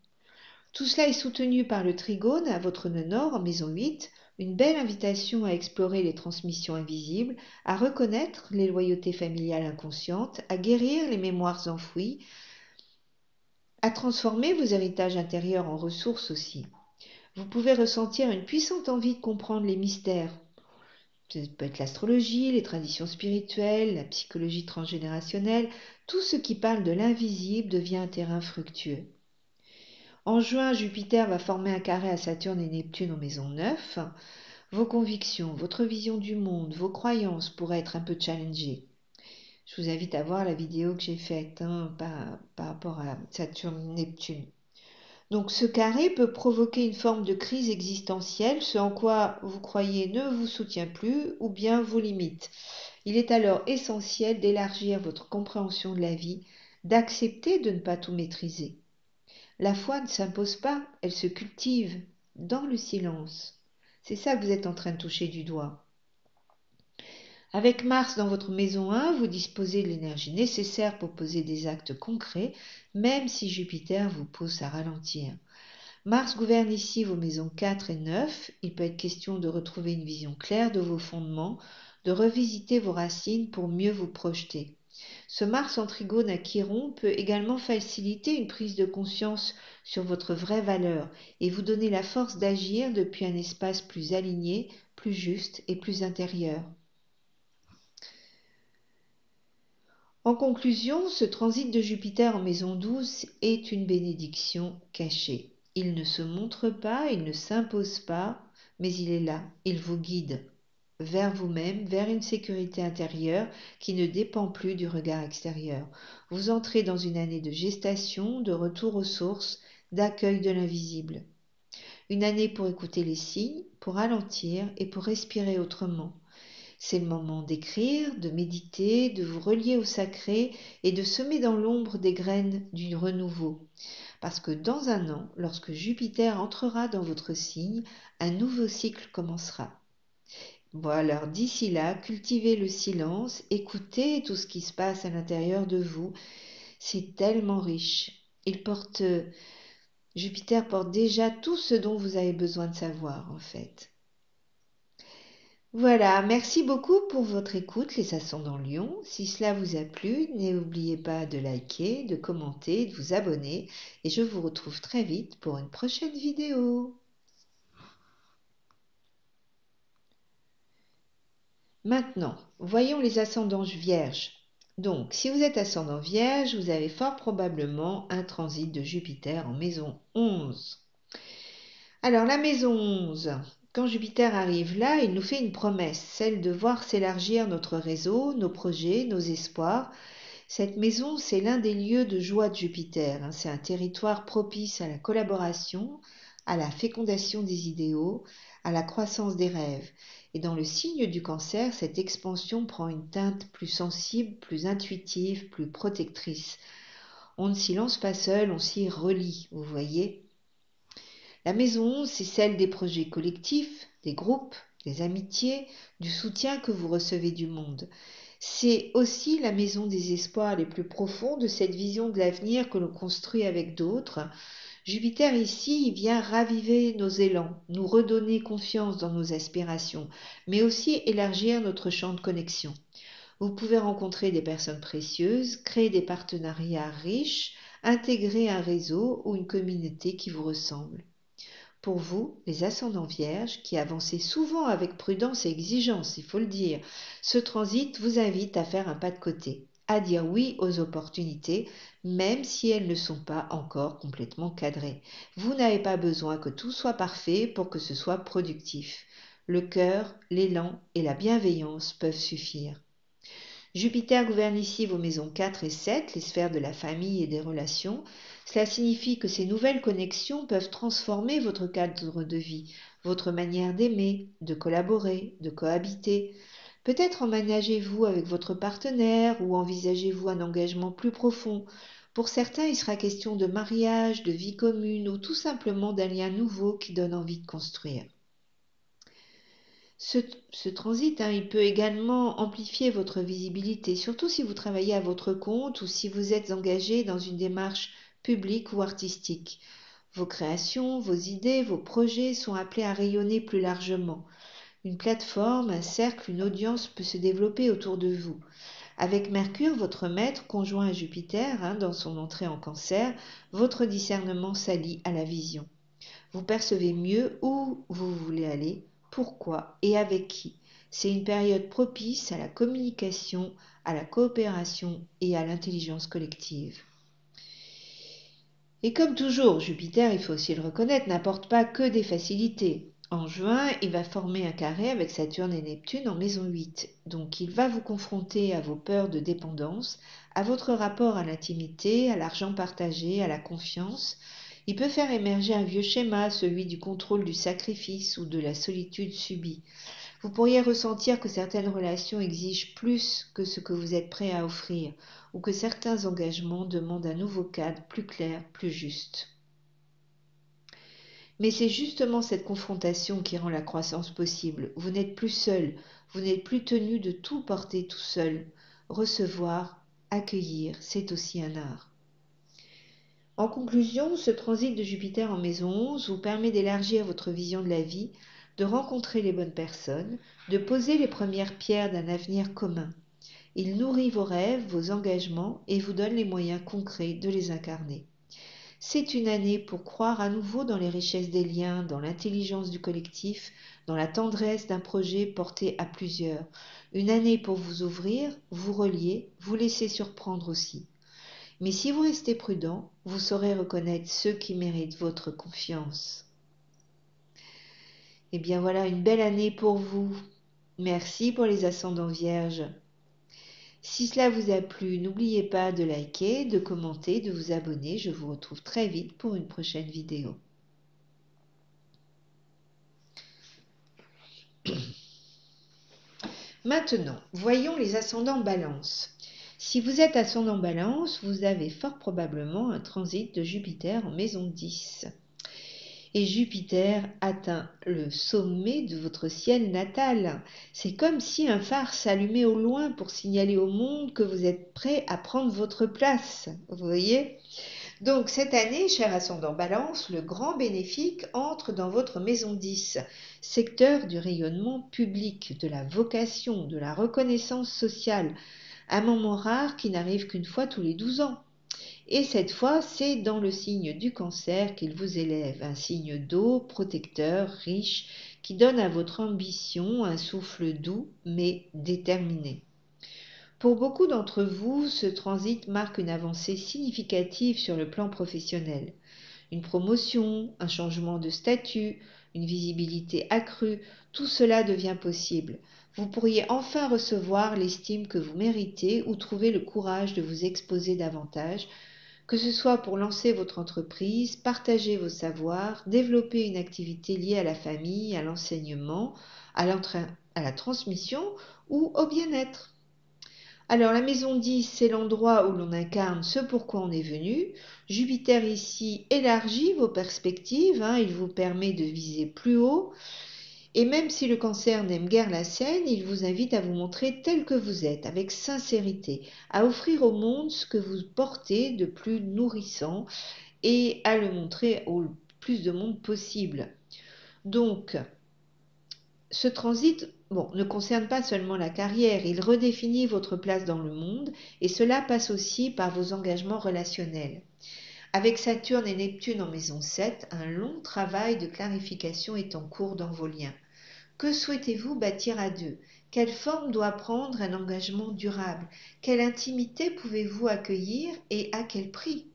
Tout cela est soutenu par le trigone à votre nœud nord en maison 8, une belle invitation à explorer les transmissions invisibles, à reconnaître les loyautés familiales inconscientes, à guérir les mémoires enfouies, à transformer vos héritages intérieurs en ressources aussi. Vous pouvez ressentir une puissante envie de comprendre les mystères. Ça peut être l'astrologie, les traditions spirituelles, la psychologie transgénérationnelle. Tout ce qui parle de l'invisible devient un terrain fructueux. En juin, Jupiter va former un carré à Saturne et Neptune en maison 9. Vos convictions, votre vision du monde, vos croyances pourraient être un peu challengées. Je vous invite à voir la vidéo que j'ai faite par rapport à Saturne-Neptune. Donc ce carré peut provoquer une forme de crise existentielle, ce en quoi vous croyez ne vous soutient plus ou bien vous limite. Il est alors essentiel d'élargir votre compréhension de la vie, d'accepter de ne pas tout maîtriser. La foi ne s'impose pas, elle se cultive dans le silence. C'est ça que vous êtes en train de toucher du doigt. Avec Mars dans votre maison 1, vous disposez de l'énergie nécessaire pour poser des actes concrets, même si Jupiter vous pousse à ralentir. Mars gouverne ici vos maisons 4 et 9. Il peut être question de retrouver une vision claire de vos fondements, de revisiter vos racines pour mieux vous projeter. Ce Mars en trigone à Chiron peut également faciliter une prise de conscience sur votre vraie valeur et vous donner la force d'agir depuis un espace plus aligné, plus juste et plus intérieur. En conclusion, ce transit de Jupiter en maison 12 est une bénédiction cachée. Il ne se montre pas, il ne s'impose pas, mais il est là, il vous guide vers vous-même, vers une sécurité intérieure qui ne dépend plus du regard extérieur. Vous entrez dans une année de gestation, de retour aux sources, d'accueil de l'invisible. Une année pour écouter les signes, pour ralentir et pour respirer autrement. C'est le moment d'écrire, de méditer, de vous relier au sacré et de semer dans l'ombre des graines du renouveau. Parce que dans un an, lorsque Jupiter entrera dans votre signe, un nouveau cycle commencera. Bon alors, d'ici là, cultivez le silence, écoutez tout ce qui se passe à l'intérieur de vous. C'est tellement riche. Jupiter porte déjà tout ce dont vous avez besoin de savoir, en fait. Voilà, merci beaucoup pour votre écoute, les ascendants Lion. Si cela vous a plu, n'oubliez pas de liker, de commenter, de vous abonner. Et je vous retrouve très vite pour une prochaine vidéo. Maintenant, voyons les ascendants vierges. Donc, si vous êtes ascendant vierge, vous avez fort probablement un transit de Jupiter en maison 11. Alors, la maison 11, quand Jupiter arrive là, il nous fait une promesse, celle de voir s'élargir notre réseau, nos projets, nos espoirs. Cette maison, c'est l'un des lieux de joie de Jupiter. C'est un territoire propice à la collaboration, à la fécondation des idéaux, à la croissance des rêves. Et dans le signe du Cancer, cette expansion prend une teinte plus sensible, plus intuitive, plus protectrice. On ne s'y lance pas seul, on s'y relie, vous voyez. La maison, c'est celle des projets collectifs, des groupes, des amitiés, du soutien que vous recevez du monde. C'est aussi la maison des espoirs les plus profonds, de cette vision de l'avenir que l'on construit avec d'autres. Jupiter ici, il vient raviver nos élans, nous redonner confiance dans nos aspirations, mais aussi élargir notre champ de connexion. Vous pouvez rencontrer des personnes précieuses, créer des partenariats riches, intégrer un réseau ou une communauté qui vous ressemble. Pour vous, les ascendants vierges, qui avancez souvent avec prudence et exigence, il faut le dire, ce transit vous invite à faire un pas de côté, à dire oui aux opportunités, même si elles ne sont pas encore complètement cadrées. Vous n'avez pas besoin que tout soit parfait pour que ce soit productif. Le cœur, l'élan et la bienveillance peuvent suffire. Jupiter gouverne ici vos maisons 4 et 7, les sphères de la famille et des relations. Cela signifie que ces nouvelles connexions peuvent transformer votre cadre de vie, votre manière d'aimer, de collaborer, de cohabiter. Peut-être emménagez-vous avec votre partenaire ou envisagez-vous un engagement plus profond. Pour certains, il sera question de mariage, de vie commune ou tout simplement d'un lien nouveau qui donne envie de construire. Ce transit, il peut également amplifier votre visibilité, surtout si vous travaillez à votre compte ou si vous êtes engagé dans une démarche publique ou artistique. Vos créations, vos idées, vos projets sont appelés à rayonner plus largement. Une plateforme, un cercle, une audience peut se développer autour de vous. Avec Mercure, votre maître, conjoint à Jupiter, dans son entrée en Cancer, votre discernement s'allie à la vision. Vous percevez mieux où vous voulez aller, pourquoi et avec qui. C'est une période propice à la communication, à la coopération et à l'intelligence collective. Et comme toujours, Jupiter, il faut aussi le reconnaître, n'apporte pas que des facilités. En juin, il va former un carré avec Saturne et Neptune en maison 8. Donc il va vous confronter à vos peurs de dépendance, à votre rapport à l'intimité, à l'argent partagé, à la confiance. Il peut faire émerger un vieux schéma, celui du contrôle du sacrifice ou de la solitude subie. Vous pourriez ressentir que certaines relations exigent plus que ce que vous êtes prêt à offrir, ou que certains engagements demandent un nouveau cadre plus clair, plus juste. Mais c'est justement cette confrontation qui rend la croissance possible. Vous n'êtes plus seul, vous n'êtes plus tenu de tout porter tout seul. Recevoir, accueillir, c'est aussi un art. En conclusion, ce transit de Jupiter en maison 11 vous permet d'élargir votre vision de la vie, de rencontrer les bonnes personnes, de poser les premières pierres d'un avenir commun. Il nourrit vos rêves, vos engagements et vous donne les moyens concrets de les incarner. C'est une année pour croire à nouveau dans les richesses des liens, dans l'intelligence du collectif, dans la tendresse d'un projet porté à plusieurs. Une année pour vous ouvrir, vous relier, vous laisser surprendre aussi. Mais si vous restez prudent, vous saurez reconnaître ceux qui méritent votre confiance. Eh bien voilà une belle année pour vous. Merci pour les ascendants vierges. Si cela vous a plu, n'oubliez pas de liker, de commenter, de vous abonner. Je vous retrouve très vite pour une prochaine vidéo. Maintenant, voyons les ascendants balance. Si vous êtes ascendant balance, vous avez fort probablement un transit de Jupiter en maison 10. et Jupiter atteint le sommet de votre ciel natal. C'est comme si un phare s'allumait au loin pour signaler au monde que vous êtes prêt à prendre votre place. Vous voyez? Donc cette année, cher ascendant Balance, le grand bénéfique entre dans votre maison 10, secteur du rayonnement public, de la vocation, de la reconnaissance sociale, un moment rare qui n'arrive qu'une fois tous les 12 ans. Et cette fois, c'est dans le signe du Cancer qu'il vous élève, un signe d'eau, protecteur, riche, qui donne à votre ambition un souffle doux mais déterminé. Pour beaucoup d'entre vous, ce transit marque une avancée significative sur le plan professionnel. Une promotion, un changement de statut, une visibilité accrue, tout cela devient possible. Vous pourriez enfin recevoir l'estime que vous méritez ou trouver le courage de vous exposer davantage, que ce soit pour lancer votre entreprise, partager vos savoirs, développer une activité liée à la famille, à l'enseignement, à la transmission ou au bien-être. Alors la maison 10, c'est l'endroit où l'on incarne ce pourquoi on est venu. Jupiter ici élargit vos perspectives, il vous permet de viser plus haut. Et même si le Cancer n'aime guère la scène, il vous invite à vous montrer tel que vous êtes, avec sincérité, à offrir au monde ce que vous portez de plus nourrissant et à le montrer au plus de monde possible. Donc, ce transit ne concerne pas seulement la carrière, il redéfinit votre place dans le monde et cela passe aussi par vos engagements relationnels. Avec Saturne et Neptune en maison 7, un long travail de clarification est en cours dans vos liens. Que souhaitez-vous bâtir à deux? Quelle forme doit prendre un engagement durable? Quelle intimité pouvez-vous accueillir et à quel prix?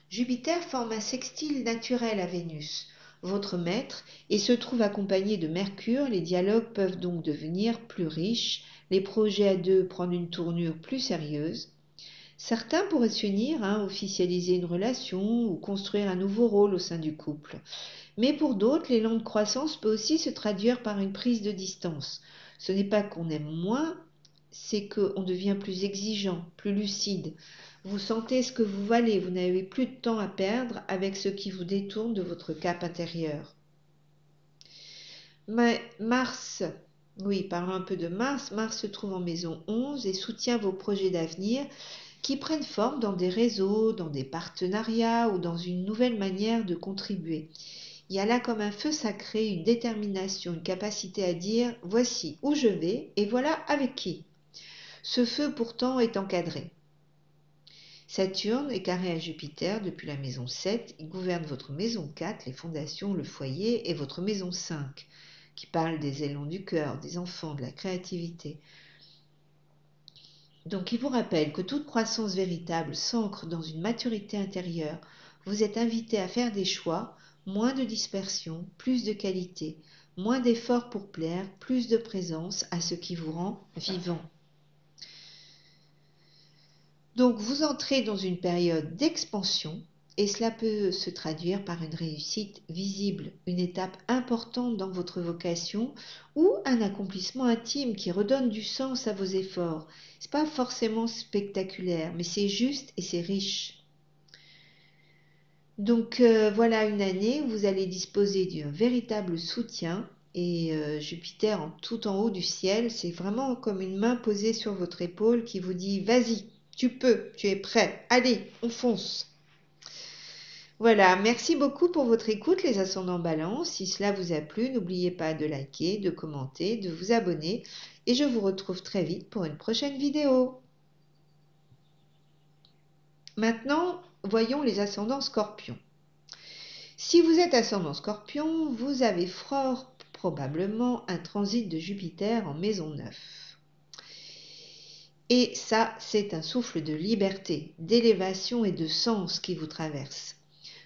Jupiter forme un sextile naturel à Vénus, votre maître, et se trouve accompagné de Mercure. Les dialogues peuvent donc devenir plus riches, les projets à deux prendre une tournure plus sérieuse. Certains pourraient s'unir, officialiser une relation ou construire un nouveau rôle au sein du couple. Mais pour d'autres, l'élan de croissance peut aussi se traduire par une prise de distance. Ce n'est pas qu'on aime moins, c'est qu'on devient plus exigeant, plus lucide. Vous sentez ce que vous valez, vous n'avez plus de temps à perdre avec ce qui vous détourne de votre cap intérieur. Mais Mars, oui, parlons un peu de Mars. Mars se trouve en maison 11 et soutient vos projets d'avenir qui prennent forme dans des réseaux, dans des partenariats ou dans une nouvelle manière de contribuer. Il y a là comme un feu sacré, une détermination, une capacité à dire « voici où je vais et voilà avec qui ». Ce feu pourtant est encadré. Saturne est carré à Jupiter depuis la maison 7, il gouverne votre maison 4, les fondations, le foyer, et votre maison 5, qui parle des élans du cœur, des enfants, de la créativité. Donc il vous rappelle que toute croissance véritable s'ancre dans une maturité intérieure. Vous êtes invité à faire des choix, moins de dispersion, plus de qualité, moins d'efforts pour plaire, plus de présence à ce qui vous rend vivant. Donc vous entrez dans une période d'expansion et cela peut se traduire par une réussite visible, une étape importante dans votre vocation ou un accomplissement intime qui redonne du sens à vos efforts. Ce n'est pas forcément spectaculaire, mais c'est juste et c'est riche. Donc voilà une année où vous allez disposer d'un véritable soutien et Jupiter tout en haut du ciel, c'est vraiment comme une main posée sur votre épaule qui vous dit « Vas-y, tu peux, tu es prêt, allez, on fonce !» Voilà, merci beaucoup pour votre écoute les ascendants Balance. Si cela vous a plu, n'oubliez pas de liker, de commenter, de vous abonner et je vous retrouve très vite pour une prochaine vidéo. Maintenant, voyons les ascendants Scorpions. Si vous êtes ascendant Scorpion, vous avez fort probablement un transit de Jupiter en maison 9. Et ça, c'est un souffle de liberté, d'élévation et de sens qui vous traverse.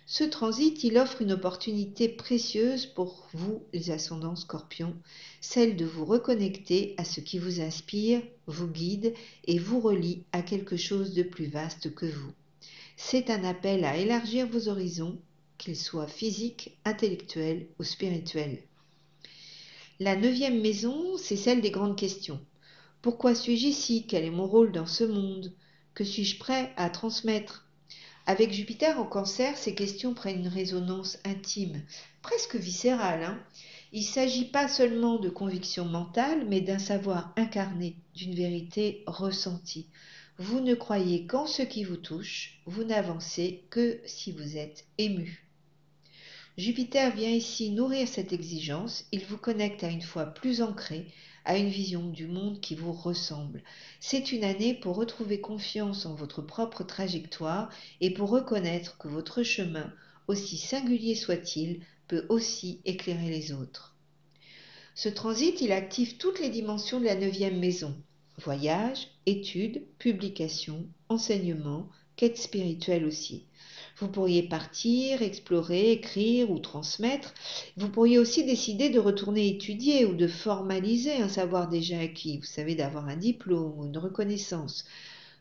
Ce transit, il offre une opportunité précieuse pour vous, les ascendants Scorpions, celle de vous reconnecter à ce qui vous inspire, vous guide et vous relie à quelque chose de plus vaste que vous. C'est un appel à élargir vos horizons, qu'ils soient physiques, intellectuels ou spirituels. La 9e maison, c'est celle des grandes questions. Pourquoi suis-je ici? Quel est mon rôle dans ce monde? Que suis-je prêt à transmettre? Avec Jupiter en Cancer, ces questions prennent une résonance intime, presque viscérale, hein. Il ne s'agit pas seulement de conviction mentale, mais d'un savoir incarné, d'une vérité ressentie. Vous ne croyez qu'en ce qui vous touche, vous n'avancez que si vous êtes ému. Jupiter vient ici nourrir cette exigence, il vous connecte à une foi plus ancrée, à une vision du monde qui vous ressemble. C'est une année pour retrouver confiance en votre propre trajectoire et pour reconnaître que votre chemin, aussi singulier soit-il, peut aussi éclairer les autres. Ce transit, il active toutes les dimensions de la 9e maison. Voyage, études, publications, enseignement, quête spirituelle aussi. Vous pourriez partir, explorer, écrire ou transmettre. Vous pourriez aussi décider de retourner étudier ou de formaliser un savoir déjà acquis. Vous savez, d'avoir un diplôme ou une reconnaissance.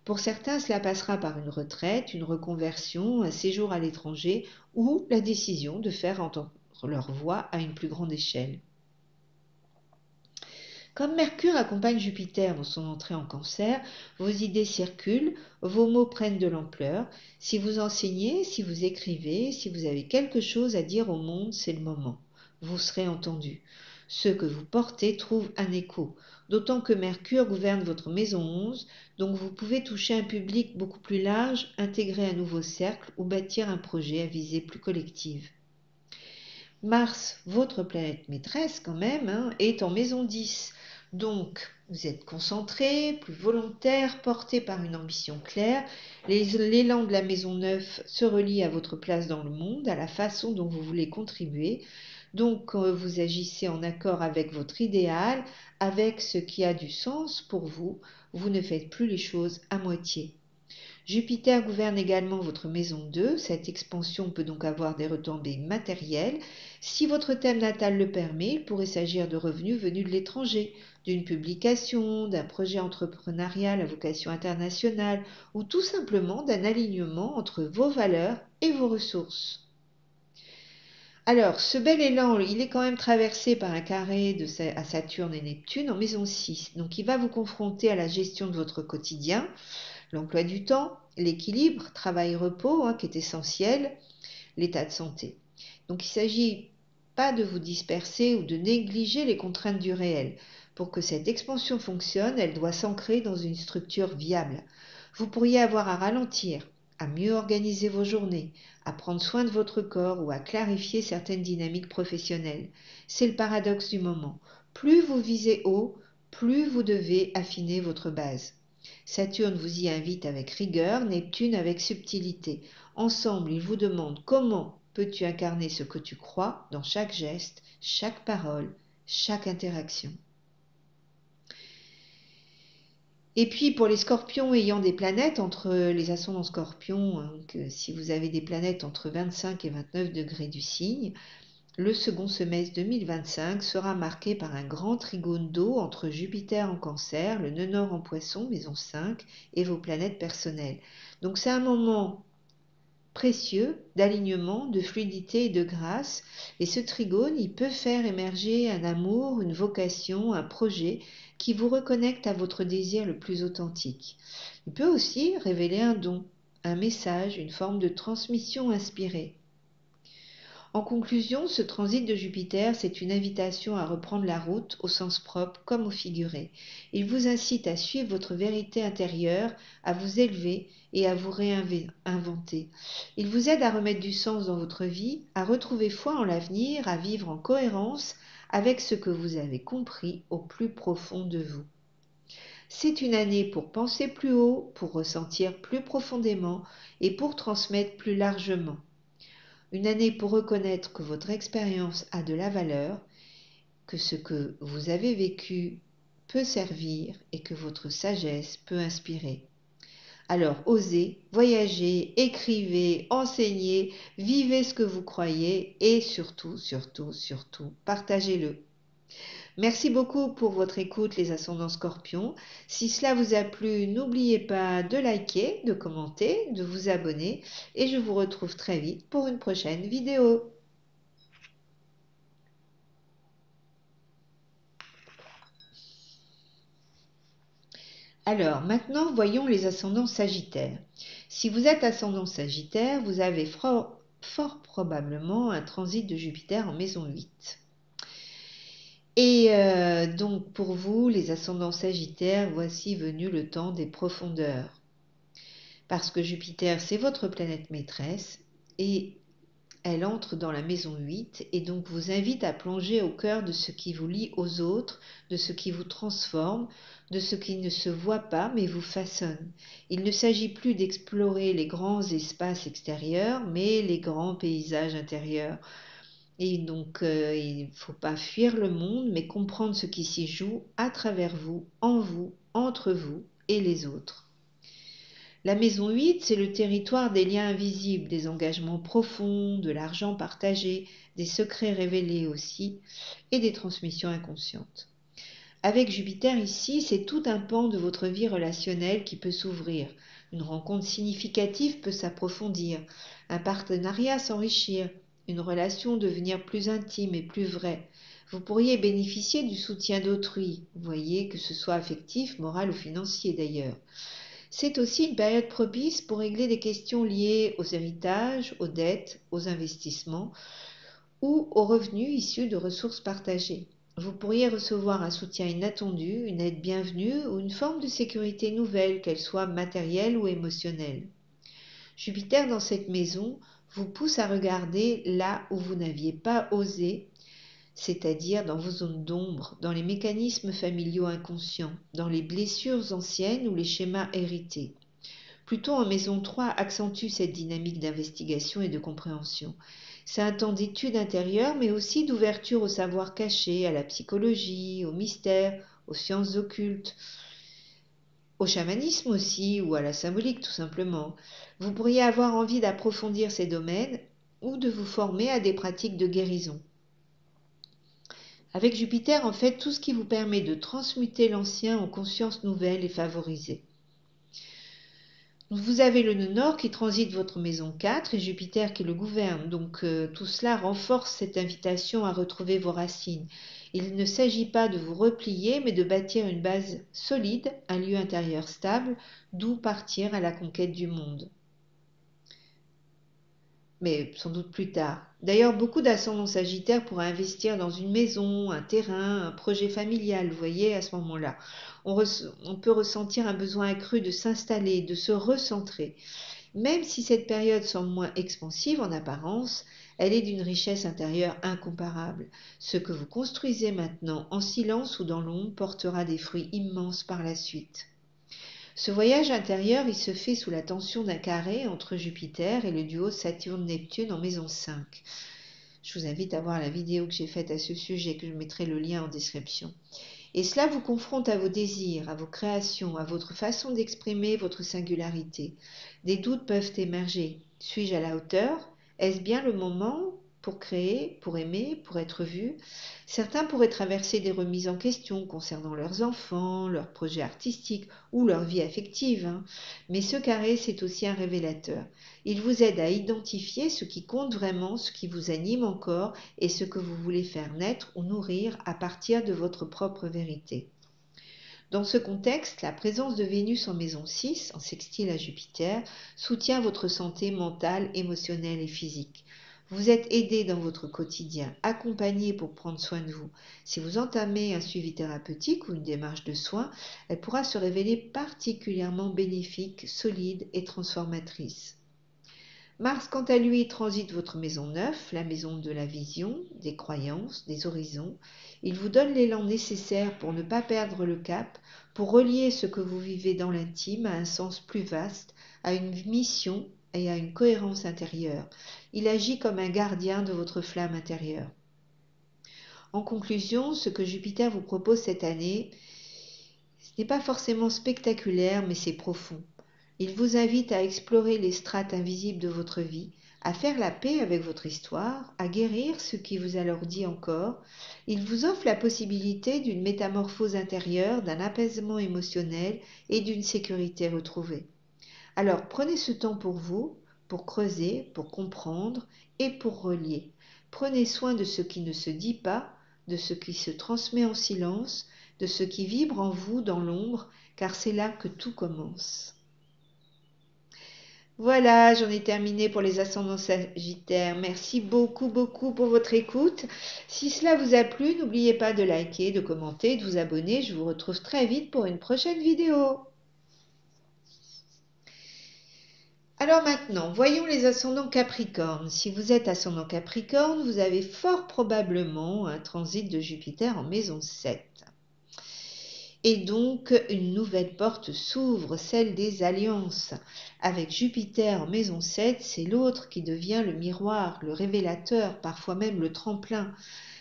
Pour certains, cela passera par une retraite, une reconversion, un séjour à l'étranger ou la décision de faire entendre leur voix à une plus grande échelle. Comme Mercure accompagne Jupiter dans son entrée en Cancer, vos idées circulent, vos mots prennent de l'ampleur. Si vous enseignez, si vous écrivez, si vous avez quelque chose à dire au monde, c'est le moment. Vous serez entendu. Ce que vous portez trouve un écho, d'autant que Mercure gouverne votre maison 11, donc vous pouvez toucher un public beaucoup plus large, intégrer un nouveau cercle ou bâtir un projet à visée plus collective. Mars, votre planète maîtresse quand même, hein, est en maison 10. Donc, vous êtes concentré, plus volontaire, porté par une ambition claire. L'élan de la maison 9 se relie à votre place dans le monde, à la façon dont vous voulez contribuer. Donc, vous agissez en accord avec votre idéal, avec ce qui a du sens pour vous. Vous ne faites plus les choses à moitié. Jupiter gouverne également votre maison 2, cette expansion peut donc avoir des retombées matérielles. Si votre thème natal le permet, il pourrait s'agir de revenus venus de l'étranger, d'une publication, d'un projet entrepreneurial à vocation internationale ou tout simplement d'un alignement entre vos valeurs et vos ressources. Alors, ce bel élan, il est quand même traversé par un carré à Saturne et Neptune en maison 6. Donc, il va vous confronter à la gestion de votre quotidien, l'emploi du temps, l'équilibre, travail-repos, hein, qui est essentiel, l'état de santé. Donc il ne s'agit pas de vous disperser ou de négliger les contraintes du réel. Pour que cette expansion fonctionne, elle doit s'ancrer dans une structure viable. Vous pourriez avoir à ralentir, à mieux organiser vos journées, à prendre soin de votre corps ou à clarifier certaines dynamiques professionnelles. C'est le paradoxe du moment. Plus vous visez haut, plus vous devez affiner votre base. Saturne vous y invite avec rigueur, Neptune avec subtilité. Ensemble, ils vous demandent comment peux-tu incarner ce que tu crois dans chaque geste, chaque parole, chaque interaction. Et puis pour les scorpions ayant des planètes entre les ascendants scorpions, donc, si vous avez des planètes entre 25 et 29 degrés du signe, le second semestre 2025 sera marqué par un grand trigone d'eau entre Jupiter en Cancer, le nœud nord en Poisson, maison 5, et vos planètes personnelles. Donc c'est un moment précieux d'alignement, de fluidité et de grâce. Et ce trigone, il peut faire émerger un amour, une vocation, un projet qui vous reconnecte à votre désir le plus authentique. Il peut aussi révéler un don, un message, une forme de transmission inspirée. En conclusion, ce transit de Jupiter, c'est une invitation à reprendre la route au sens propre comme au figuré. Il vous incite à suivre votre vérité intérieure, à vous élever et à vous réinventer. Il vous aide à remettre du sens dans votre vie, à retrouver foi en l'avenir, à vivre en cohérence avec ce que vous avez compris au plus profond de vous. C'est une année pour penser plus haut, pour ressentir plus profondément et pour transmettre plus largement. Une année pour reconnaître que votre expérience a de la valeur, que ce que vous avez vécu peut servir et que votre sagesse peut inspirer. Alors osez, voyagez, écrivez, enseignez, vivez ce que vous croyez et surtout, surtout, surtout, partagez-le. Merci beaucoup pour votre écoute les ascendants scorpions. Si cela vous a plu, n'oubliez pas de liker, de commenter, de vous abonner et je vous retrouve très vite pour une prochaine vidéo. Alors maintenant voyons les ascendants sagittaires. Si vous êtes ascendant Sagittaire, vous avez fort probablement un transit de Jupiter en maison 8. Et donc pour vous, les ascendants Sagittaires, voici venu le temps des profondeurs. Parce que Jupiter, c'est votre planète maîtresse et elle entre dans la maison 8 et donc vous invite à plonger au cœur de ce qui vous lie aux autres, de ce qui vous transforme, de ce qui ne se voit pas mais vous façonne. Il ne s'agit plus d'explorer les grands espaces extérieurs mais les grands paysages intérieurs. Et donc il ne faut pas fuir le monde mais comprendre ce qui s'y joue à travers vous, entre vous et les autres. La maison 8, c'est le territoire des liens invisibles, des engagements profonds, de l'argent partagé, des secrets révélés aussi, et des transmissions inconscientes. Avec Jupiter ici, c'est tout un pan de votre vie relationnelle qui peut s'ouvrir. Une rencontre significative peut s'approfondir, un partenariat s'enrichir, une relation devenir plus intime et plus vraie. Vous pourriez bénéficier du soutien d'autrui, vous voyez, que ce soit affectif, moral ou financier d'ailleurs. C'est aussi une période propice pour régler des questions liées aux héritages, aux dettes, aux investissements ou aux revenus issus de ressources partagées. Vous pourriez recevoir un soutien inattendu, une aide bienvenue ou une forme de sécurité nouvelle, qu'elle soit matérielle ou émotionnelle. Jupiter dans cette maison vous pousse à regarder là où vous n'aviez pas osé, c'est-à-dire dans vos zones d'ombre, dans les mécanismes familiaux inconscients, dans les blessures anciennes ou les schémas hérités. Pluton en maison 3 accentue cette dynamique d'investigation et de compréhension. C'est un temps d'étude intérieure, mais aussi d'ouverture au savoir caché, à la psychologie, au mystère, aux sciences occultes, au chamanisme aussi, ou à la symbolique tout simplement. Vous pourriez avoir envie d'approfondir ces domaines ou de vous former à des pratiques de guérison. Avec Jupiter, en fait, tout ce qui vous permet de transmuter l'ancien en conscience nouvelle est favorisé. Vous avez le nœud nord qui transite votre maison 4 et Jupiter qui le gouverne. Donc tout cela renforce cette invitation à retrouver vos racines. Il ne s'agit pas de vous replier, mais de bâtir une base solide, un lieu intérieur stable, d'où partir à la conquête du monde. Mais sans doute plus tard. D'ailleurs, beaucoup d'ascendants sagittaires pourraient investir dans une maison, un terrain, un projet familial, vous voyez, à ce moment-là. On peut ressentir un besoin accru de s'installer, de se recentrer. Même si cette période semble moins expansive en apparence, elle est d'une richesse intérieure incomparable. Ce que vous construisez maintenant en silence ou dans l'ombre portera des fruits immenses par la suite. Ce voyage intérieur, il se fait sous la tension d'un carré entre Jupiter et le duo Saturne-Neptune en maison 5. Je vous invite à voir la vidéo que j'ai faite à ce sujet, que je mettrai le lien en description. Et cela vous confronte à vos désirs, à vos créations, à votre façon d'exprimer votre singularité. Des doutes peuvent émerger. Suis-je à la hauteur? Est-ce bien le moment pour créer, pour aimer, pour être vu? Certains pourraient traverser des remises en question concernant leurs enfants, leurs projets artistiques ou leur vie affective. Mais ce carré, c'est aussi un révélateur. Il vous aide à identifier ce qui compte vraiment, ce qui vous anime encore et ce que vous voulez faire naître ou nourrir à partir de votre propre vérité. Dans ce contexte, la présence de Vénus en maison 6, en sextile à Jupiter, soutient votre santé mentale, émotionnelle et physique. Vous êtes aidé dans votre quotidien, accompagné pour prendre soin de vous. Si vous entamez un suivi thérapeutique ou une démarche de soins, elle pourra se révéler particulièrement bénéfique, solide et transformatrice. Mars, quant à lui, transite votre maison 9, la maison de la vision, des croyances, des horizons. Il vous donne l'élan nécessaire pour ne pas perdre le cap, pour relier ce que vous vivez dans l'intime à un sens plus vaste, à une mission et à une cohérence intérieure. Il agit comme un gardien de votre flamme intérieure. En conclusion, ce que Jupiter vous propose cette année, ce n'est pas forcément spectaculaire, mais c'est profond. Il vous invite à explorer les strates invisibles de votre vie, à faire la paix avec votre histoire, à guérir ce qui vous alourdit encore. Il vous offre la possibilité d'une métamorphose intérieure, d'un apaisement émotionnel et d'une sécurité retrouvée. Alors prenez ce temps pour vous, pour creuser, pour comprendre et pour relier. Prenez soin de ce qui ne se dit pas, de ce qui se transmet en silence, de ce qui vibre en vous dans l'ombre, car c'est là que tout commence. Voilà, j'en ai terminé pour les ascendants sagittaires. Merci beaucoup, beaucoup pour votre écoute. Si cela vous a plu, n'oubliez pas de liker, de commenter, de vous abonner. Je vous retrouve très vite pour une prochaine vidéo. Alors maintenant, voyons les ascendants Capricorne. Si vous êtes ascendant Capricorne, vous avez fort probablement un transit de Jupiter en maison 7. Et donc, une nouvelle porte s'ouvre, celle des alliances. Avec Jupiter en maison 7, c'est l'autre qui devient le miroir, le révélateur, parfois même le tremplin.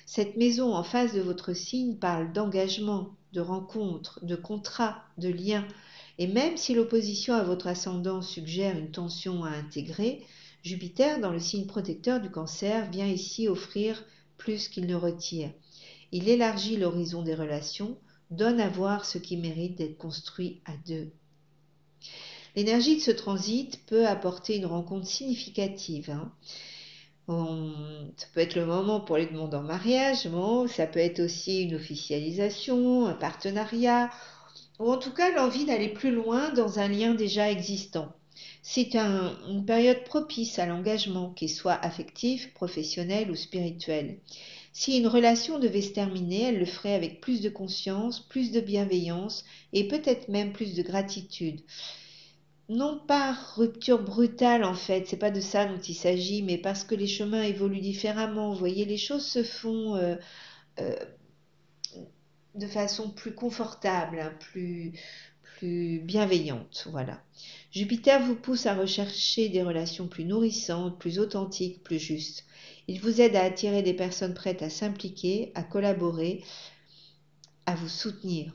Cette maison en face de votre signe parle d'engagement, de rencontre, de contrat, de lien. Et même si l'opposition à votre ascendant suggère une tension à intégrer, Jupiter, dans le signe protecteur du Cancer, vient ici offrir plus qu'il ne retire. Il élargit l'horizon des relations, donne à voir ce qui mérite d'être construit à deux. L'énergie de ce transit peut apporter une rencontre significative. Ça peut être le moment pour les demandes en mariage, ça peut être aussi une officialisation, un partenariat, ou en tout cas l'envie d'aller plus loin dans un lien déjà existant. C'est une période propice à l'engagement, qu'il soit affectif, professionnel ou spirituel. Si une relation devait se terminer, elle le ferait avec plus de conscience, plus de bienveillance et peut-être même plus de gratitude. Non pas rupture brutale en fait, c'est pas de ça dont il s'agit, mais parce que les chemins évoluent différemment. Vous voyez, les choses se font euh, de façon plus confortable, plus bienveillante. Voilà. Jupiter vous pousse à rechercher des relations plus nourrissantes, plus authentiques, plus justes. Il vous aide à attirer des personnes prêtes à s'impliquer, à collaborer, à vous soutenir.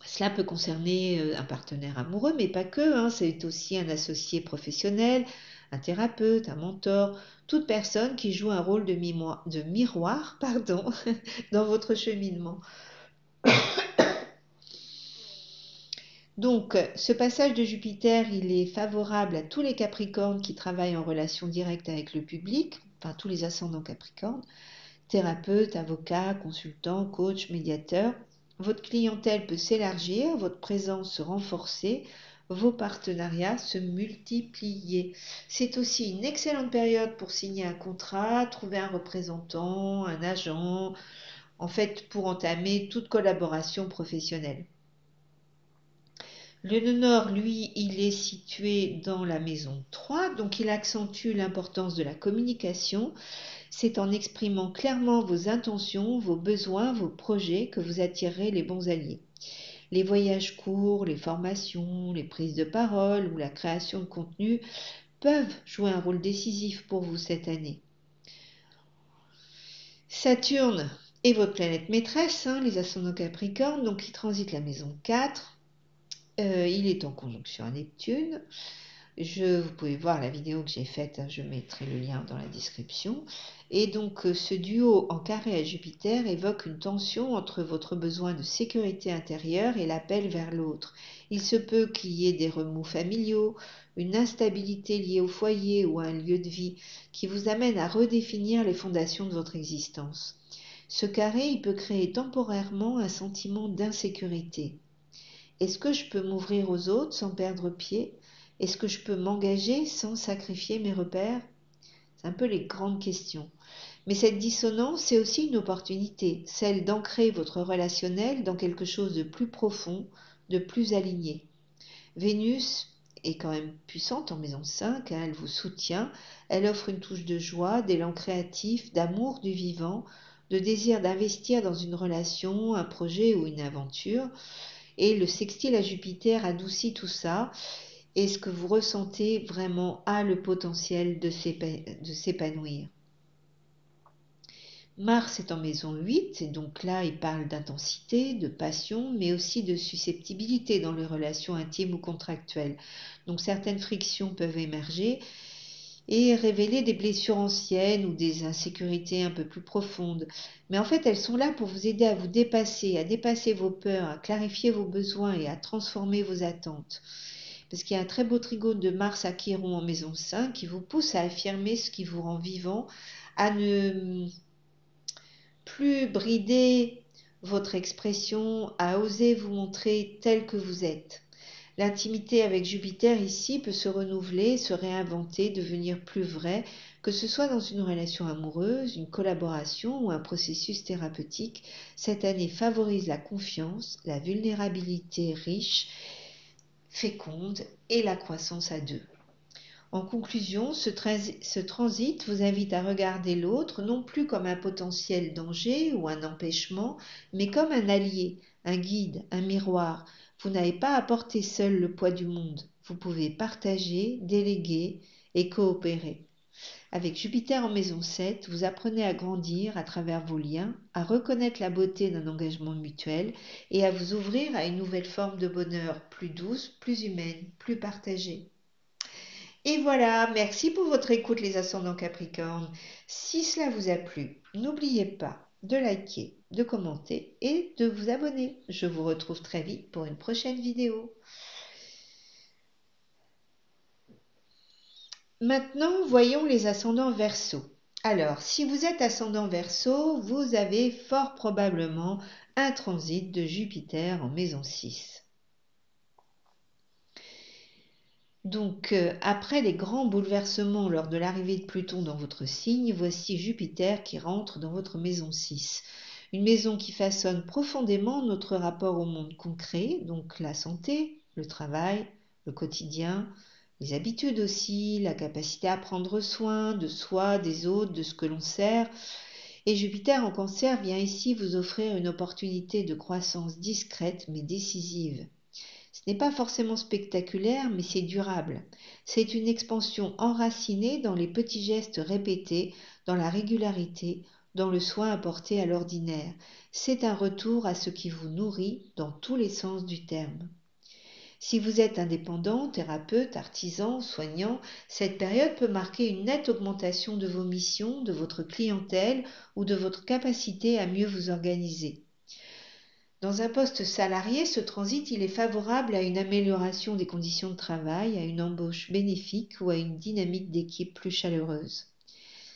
Cela peut concerner un partenaire amoureux, mais pas que. C'est aussi un associé professionnel, un thérapeute, un mentor, toute personne qui joue un rôle de miroir dans votre cheminement. Donc, ce passage de Jupiter, il est favorable à tous les Capricornes qui travaillent en relation directe avec le public, enfin tous les ascendants Capricornes, thérapeutes, avocats, consultants, coachs, médiateurs. Votre clientèle peut s'élargir, votre présence se renforcer, vos partenariats se multiplier. C'est aussi une excellente période pour signer un contrat, trouver un représentant, un agent, en fait pour entamer toute collaboration professionnelle. Le nœud nord, lui, il est situé dans la maison 3, donc il accentue l'importance de la communication. C'est en exprimant clairement vos intentions, vos besoins, vos projets que vous attirerez les bons alliés. Les voyages courts, les formations, les prises de parole ou la création de contenu peuvent jouer un rôle décisif pour vous cette année. Saturne est votre planète maîtresse, les ascendants Capricorne, donc il transite la maison 4. Il est en conjonction à Neptune. Vous pouvez voir la vidéo que j'ai faite, je mettrai le lien dans la description. Et donc ce duo en carré à Jupiter évoque une tension entre votre besoin de sécurité intérieure et l'appel vers l'autre. Il se peut qu'il y ait des remous familiaux, une instabilité liée au foyer ou à un lieu de vie qui vous amène à redéfinir les fondations de votre existence. Ce carré, il peut créer temporairement un sentiment d'insécurité. Est-ce que je peux m'ouvrir aux autres sans perdre pied? Est-ce que je peux m'engager sans sacrifier mes repères? C'est un peu les grandes questions. Mais cette dissonance, c'est aussi une opportunité, celle d'ancrer votre relationnel dans quelque chose de plus profond, de plus aligné. Vénus est quand même puissante en maison 5, elle vous soutient, elle offre une touche de joie, d'élan créatif, d'amour du vivant, de désir d'investir dans une relation, un projet ou une aventure. Et le sextile à Jupiter adoucit tout ça. Et ce que vous ressentez vraiment a le potentiel de s'épanouir. Mars est en maison 8, et donc là, il parle d'intensité, de passion, mais aussi de susceptibilité dans les relations intimes ou contractuelles. Donc certaines frictions peuvent émerger et révéler des blessures anciennes ou des insécurités un peu plus profondes. Mais en fait, elles sont là pour vous aider à dépasser vos peurs, à clarifier vos besoins et à transformer vos attentes. Parce qu'il y a un très beau trigone de Mars à Chiron en maison 5 qui vous pousse à affirmer ce qui vous rend vivant, à ne plus brider votre expression, à oser vous montrer tel que vous êtes. L'intimité avec Jupiter ici peut se renouveler, se réinventer, devenir plus vraie, que ce soit dans une relation amoureuse, une collaboration ou un processus thérapeutique. Cette année favorise la confiance, la vulnérabilité riche, féconde et la croissance à deux. En conclusion, ce transit vous invite à regarder l'autre non plus comme un potentiel danger ou un empêchement, mais comme un allié, un guide, un miroir. Vous n'avez pas à porter seul le poids du monde. Vous pouvez partager, déléguer et coopérer. Avec Jupiter en maison 7, vous apprenez à grandir à travers vos liens, à reconnaître la beauté d'un engagement mutuel et à vous ouvrir à une nouvelle forme de bonheur plus douce, plus humaine, plus partagée. Et voilà, merci pour votre écoute les ascendants Capricorne. Si cela vous a plu, n'oubliez pas de liker, de commenter et de vous abonner. Je vous retrouve très vite pour une prochaine vidéo. Maintenant, voyons les ascendants Verseau. Alors, si vous êtes ascendant Verseau, vous avez fort probablement un transit de Jupiter en maison 6. Donc, après les grands bouleversements lors de l'arrivée de Pluton dans votre signe, voici Jupiter qui rentre dans votre maison 6. Une maison qui façonne profondément notre rapport au monde concret, donc la santé, le travail, le quotidien, les habitudes aussi, la capacité à prendre soin de soi, des autres, de ce que l'on sert. Et Jupiter en Cancer vient ici vous offrir une opportunité de croissance discrète mais décisive. Ce n'est pas forcément spectaculaire, mais c'est durable. C'est une expansion enracinée dans les petits gestes répétés, dans la régularité, dans le soin apporté à l'ordinaire. C'est un retour à ce qui vous nourrit dans tous les sens du terme. Si vous êtes indépendant, thérapeute, artisan, soignant, cette période peut marquer une nette augmentation de vos missions, de votre clientèle ou de votre capacité à mieux vous organiser. Dans un poste salarié, ce transit il est favorable à une amélioration des conditions de travail, à une embauche bénéfique ou à une dynamique d'équipe plus chaleureuse.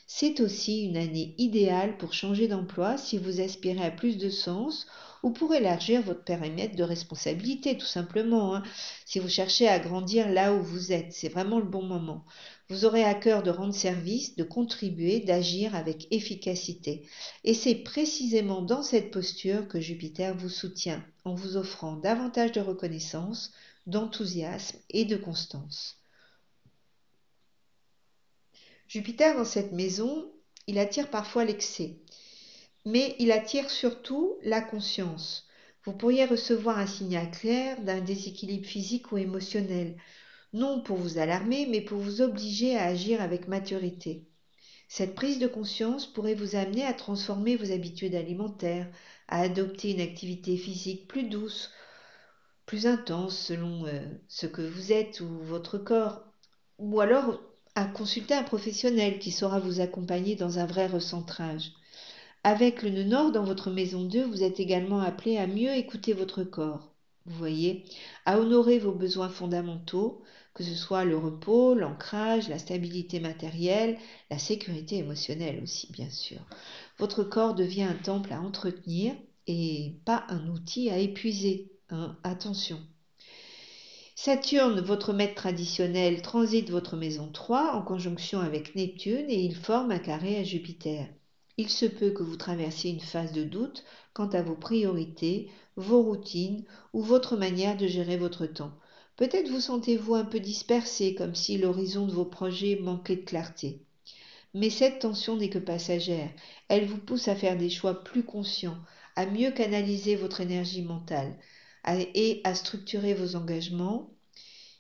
C'est aussi une année idéale pour changer d'emploi si vous aspirez à plus de sens ou pour élargir votre périmètre de responsabilité, tout simplement. Si vous cherchez à grandir là où vous êtes, c'est vraiment le bon moment. Vous aurez à cœur de rendre service, de contribuer, d'agir avec efficacité. Et c'est précisément dans cette posture que Jupiter vous soutient, en vous offrant davantage de reconnaissance, d'enthousiasme et de constance. Jupiter dans cette maison, il attire parfois l'excès, mais il attire surtout la conscience. Vous pourriez recevoir un signal clair d'un déséquilibre physique ou émotionnel, non pour vous alarmer, mais pour vous obliger à agir avec maturité. Cette prise de conscience pourrait vous amener à transformer vos habitudes alimentaires, à adopter une activité physique plus douce, plus intense selon ce que vous êtes ou votre corps, ou alors à consulter un professionnel qui saura vous accompagner dans un vrai recentrage. Avec le nœud nord dans votre maison 2, vous êtes également appelé à mieux écouter votre corps. Vous voyez, à honorer vos besoins fondamentaux, que ce soit le repos, l'ancrage, la stabilité matérielle, la sécurité émotionnelle aussi, bien sûr. Votre corps devient un temple à entretenir et pas un outil à épuiser. Attention. Saturne, votre maître traditionnel, transite votre maison 3 en conjonction avec Neptune et il forme un carré à Jupiter. Il se peut que vous traversiez une phase de doute quant à vos priorités, vos routines ou votre manière de gérer votre temps. Peut-être vous sentez-vous un peu dispersé, comme si l'horizon de vos projets manquait de clarté. Mais cette tension n'est que passagère. Elle vous pousse à faire des choix plus conscients, à mieux canaliser votre énergie mentale et à structurer vos engagements.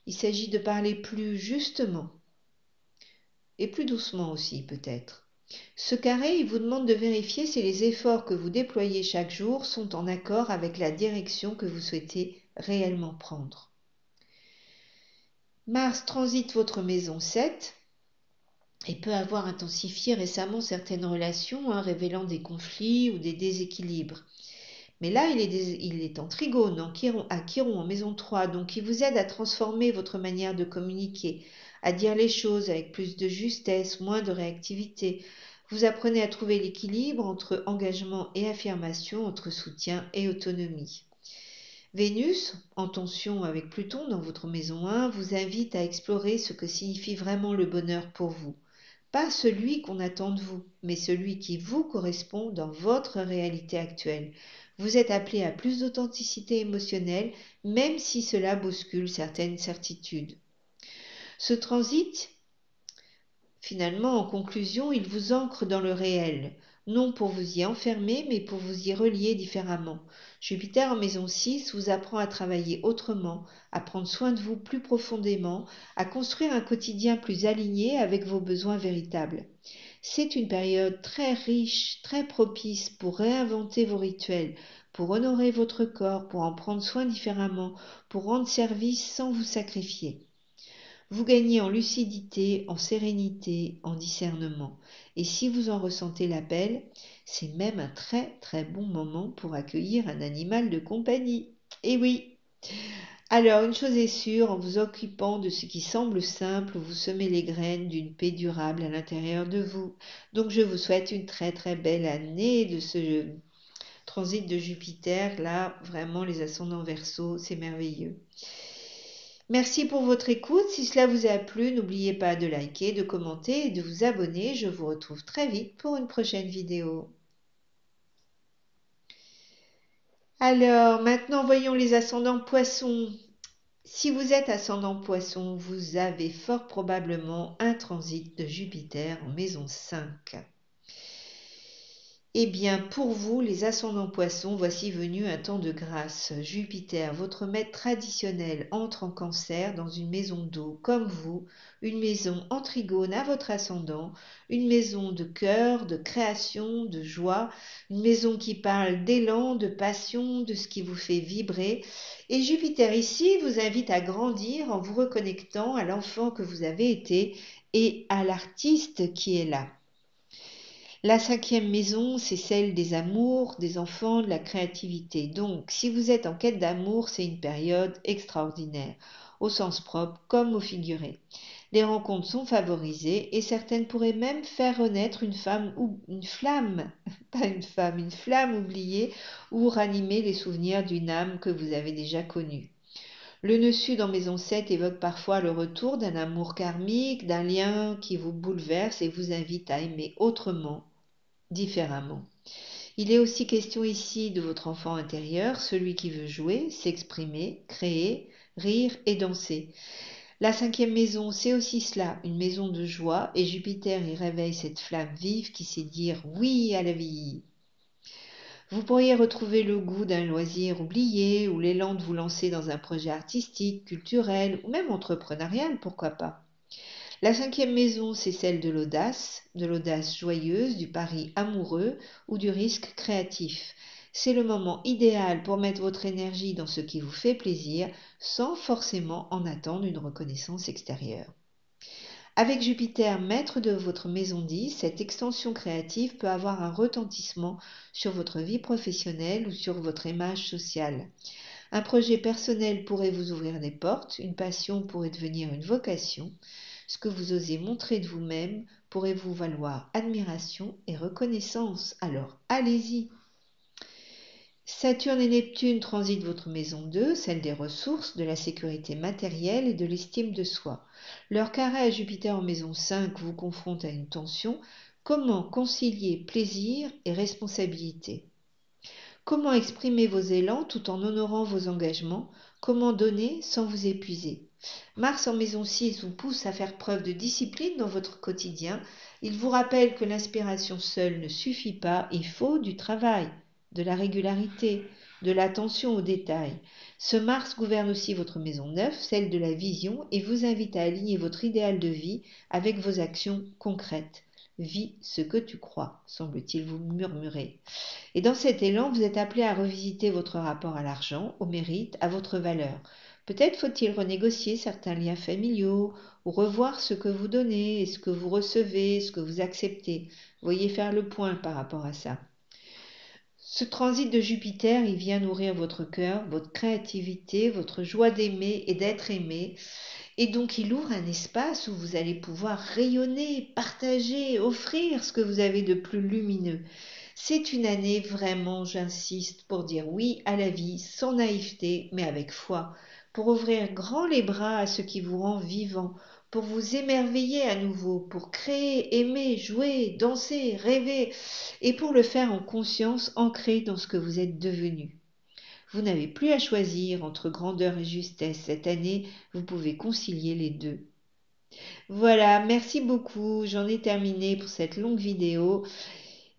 Il s'agit de parler plus justement et plus doucement aussi peut-être. Ce carré, il vous demande de vérifier si les efforts que vous déployez chaque jour sont en accord avec la direction que vous souhaitez réellement prendre. Mars transite votre maison 7 et peut avoir intensifié récemment certaines relations, révélant des conflits ou des déséquilibres. Mais là, il est en trigone à Chiron en maison 3, donc il vous aide à transformer votre manière de communiquer, à dire les choses avec plus de justesse, moins de réactivité. Vous apprenez à trouver l'équilibre entre engagement et affirmation, entre soutien et autonomie. Vénus, en tension avec Pluton dans votre maison 1, vous invite à explorer ce que signifie vraiment le bonheur pour vous. Pas celui qu'on attend de vous, mais celui qui vous correspond dans votre réalité actuelle. Vous êtes appelé à plus d'authenticité émotionnelle, même si cela bouscule certaines certitudes. Ce transit, finalement, en conclusion, il vous ancre dans le réel, non pour vous y enfermer, mais pour vous y relier différemment. Jupiter en maison 6 vous apprend à travailler autrement, à prendre soin de vous plus profondément, à construire un quotidien plus aligné avec vos besoins véritables. C'est une période très riche, très propice pour réinventer vos rituels, pour honorer votre corps, pour en prendre soin différemment, pour rendre service sans vous sacrifier. Vous gagnez en lucidité, en sérénité, en discernement. Et si vous en ressentez l'appel, c'est même un très très bon moment pour accueillir un animal de compagnie. Et oui. Alors, une chose est sûre, en vous occupant de ce qui semble simple, vous semez les graines d'une paix durable à l'intérieur de vous. Donc, je vous souhaite une très très belle année de ce transit de Jupiter. Là, vraiment, les ascendants Verseau, c'est merveilleux. Merci pour votre écoute. Si cela vous a plu, n'oubliez pas de liker, de commenter et de vous abonner. Je vous retrouve très vite pour une prochaine vidéo. Alors, maintenant, voyons les ascendants Poissons. Si vous êtes ascendant Poisson, vous avez fort probablement un transit de Jupiter en maison 5. Eh bien, pour vous, les ascendants Poissons, voici venu un temps de grâce. Jupiter, votre maître traditionnel, entre en Cancer dans une maison d'eau comme vous, une maison en trigone à votre ascendant, une maison de cœur, de création, de joie, une maison qui parle d'élan, de passion, de ce qui vous fait vibrer. Et Jupiter ici vous invite à grandir en vous reconnectant à l'enfant que vous avez été et à l'artiste qui est là. La 5e maison, c'est celle des amours, des enfants, de la créativité. Donc, si vous êtes en quête d'amour, c'est une période extraordinaire, au sens propre comme au figuré. Les rencontres sont favorisées et certaines pourraient même faire renaître une femme ou une flamme, pas une femme, une flamme oubliée ou ranimer les souvenirs d'une âme que vous avez déjà connue. Le nœud sud en maison 7 évoque parfois le retour d'un amour karmique, d'un lien qui vous bouleverse et vous invite à aimer autrement, différemment. Il est aussi question ici de votre enfant intérieur, celui qui veut jouer, s'exprimer, créer, rire et danser. La 5e maison, c'est aussi cela, une maison de joie, et Jupiter y réveille cette flamme vive qui sait dire oui à la vie. Vous pourriez retrouver le goût d'un loisir oublié ou l'élan de vous lancer dans un projet artistique, culturel ou même entrepreneurial, pourquoi pas. La 5e maison, c'est celle de l'audace joyeuse, du pari amoureux ou du risque créatif. C'est le moment idéal pour mettre votre énergie dans ce qui vous fait plaisir sans forcément en attendre une reconnaissance extérieure. Avec Jupiter, maître de votre maison 10, cette extension créative peut avoir un retentissement sur votre vie professionnelle ou sur votre image sociale. Un projet personnel pourrait vous ouvrir des portes, une passion pourrait devenir une vocation. Ce que vous osez montrer de vous-même pourrait vous valoir admiration et reconnaissance. Alors, allez-y! Saturne et Neptune transitent votre maison 2, celle des ressources, de la sécurité matérielle et de l'estime de soi. Leur carré à Jupiter en maison 5 vous confronte à une tension. Comment concilier plaisir et responsabilité? Comment exprimer vos élans tout en honorant vos engagements? Comment donner sans vous épuiser? Mars en maison 6 vous pousse à faire preuve de discipline dans votre quotidien. Il vous rappelle que l'inspiration seule ne suffit pas, il faut du travail, de la régularité, de l'attention aux détails. Ce Mars gouverne aussi votre maison 9, celle de la vision, et vous invite à aligner votre idéal de vie avec vos actions concrètes. Vis ce que tu crois, semble-t-il vous murmurer. Et dans cet élan, vous êtes appelé à revisiter votre rapport à l'argent, au mérite, à votre valeur. Peut-être faut-il renégocier certains liens familiaux ou revoir ce que vous donnez, ce que vous recevez, ce que vous acceptez. Voyez faire le point par rapport à ça. Ce transit de Jupiter, il vient nourrir votre cœur, votre créativité, votre joie d'aimer et d'être aimé. Et donc il ouvre un espace où vous allez pouvoir rayonner, partager, offrir ce que vous avez de plus lumineux. C'est une année vraiment, j'insiste, pour dire oui à la vie, sans naïveté, mais avec foi, pour ouvrir grand les bras à ce qui vous rend vivant, pour vous émerveiller à nouveau, pour créer, aimer, jouer, danser, rêver, et pour le faire en conscience ancrée dans ce que vous êtes devenu. Vous n'avez plus à choisir entre grandeur et justesse. Cette année, vous pouvez concilier les deux. Voilà, merci beaucoup. J'en ai terminé pour cette longue vidéo.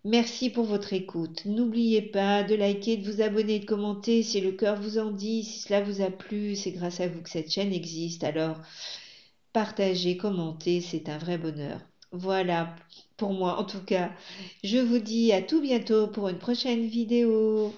Merci pour votre écoute. N'oubliez pas de liker, de vous abonner, de commenter si le cœur vous en dit. Si cela vous a plu, c'est grâce à vous que cette chaîne existe. Alors, partagez, commentez, c'est un vrai bonheur. Voilà, pour moi en tout cas. Je vous dis à tout bientôt pour une prochaine vidéo.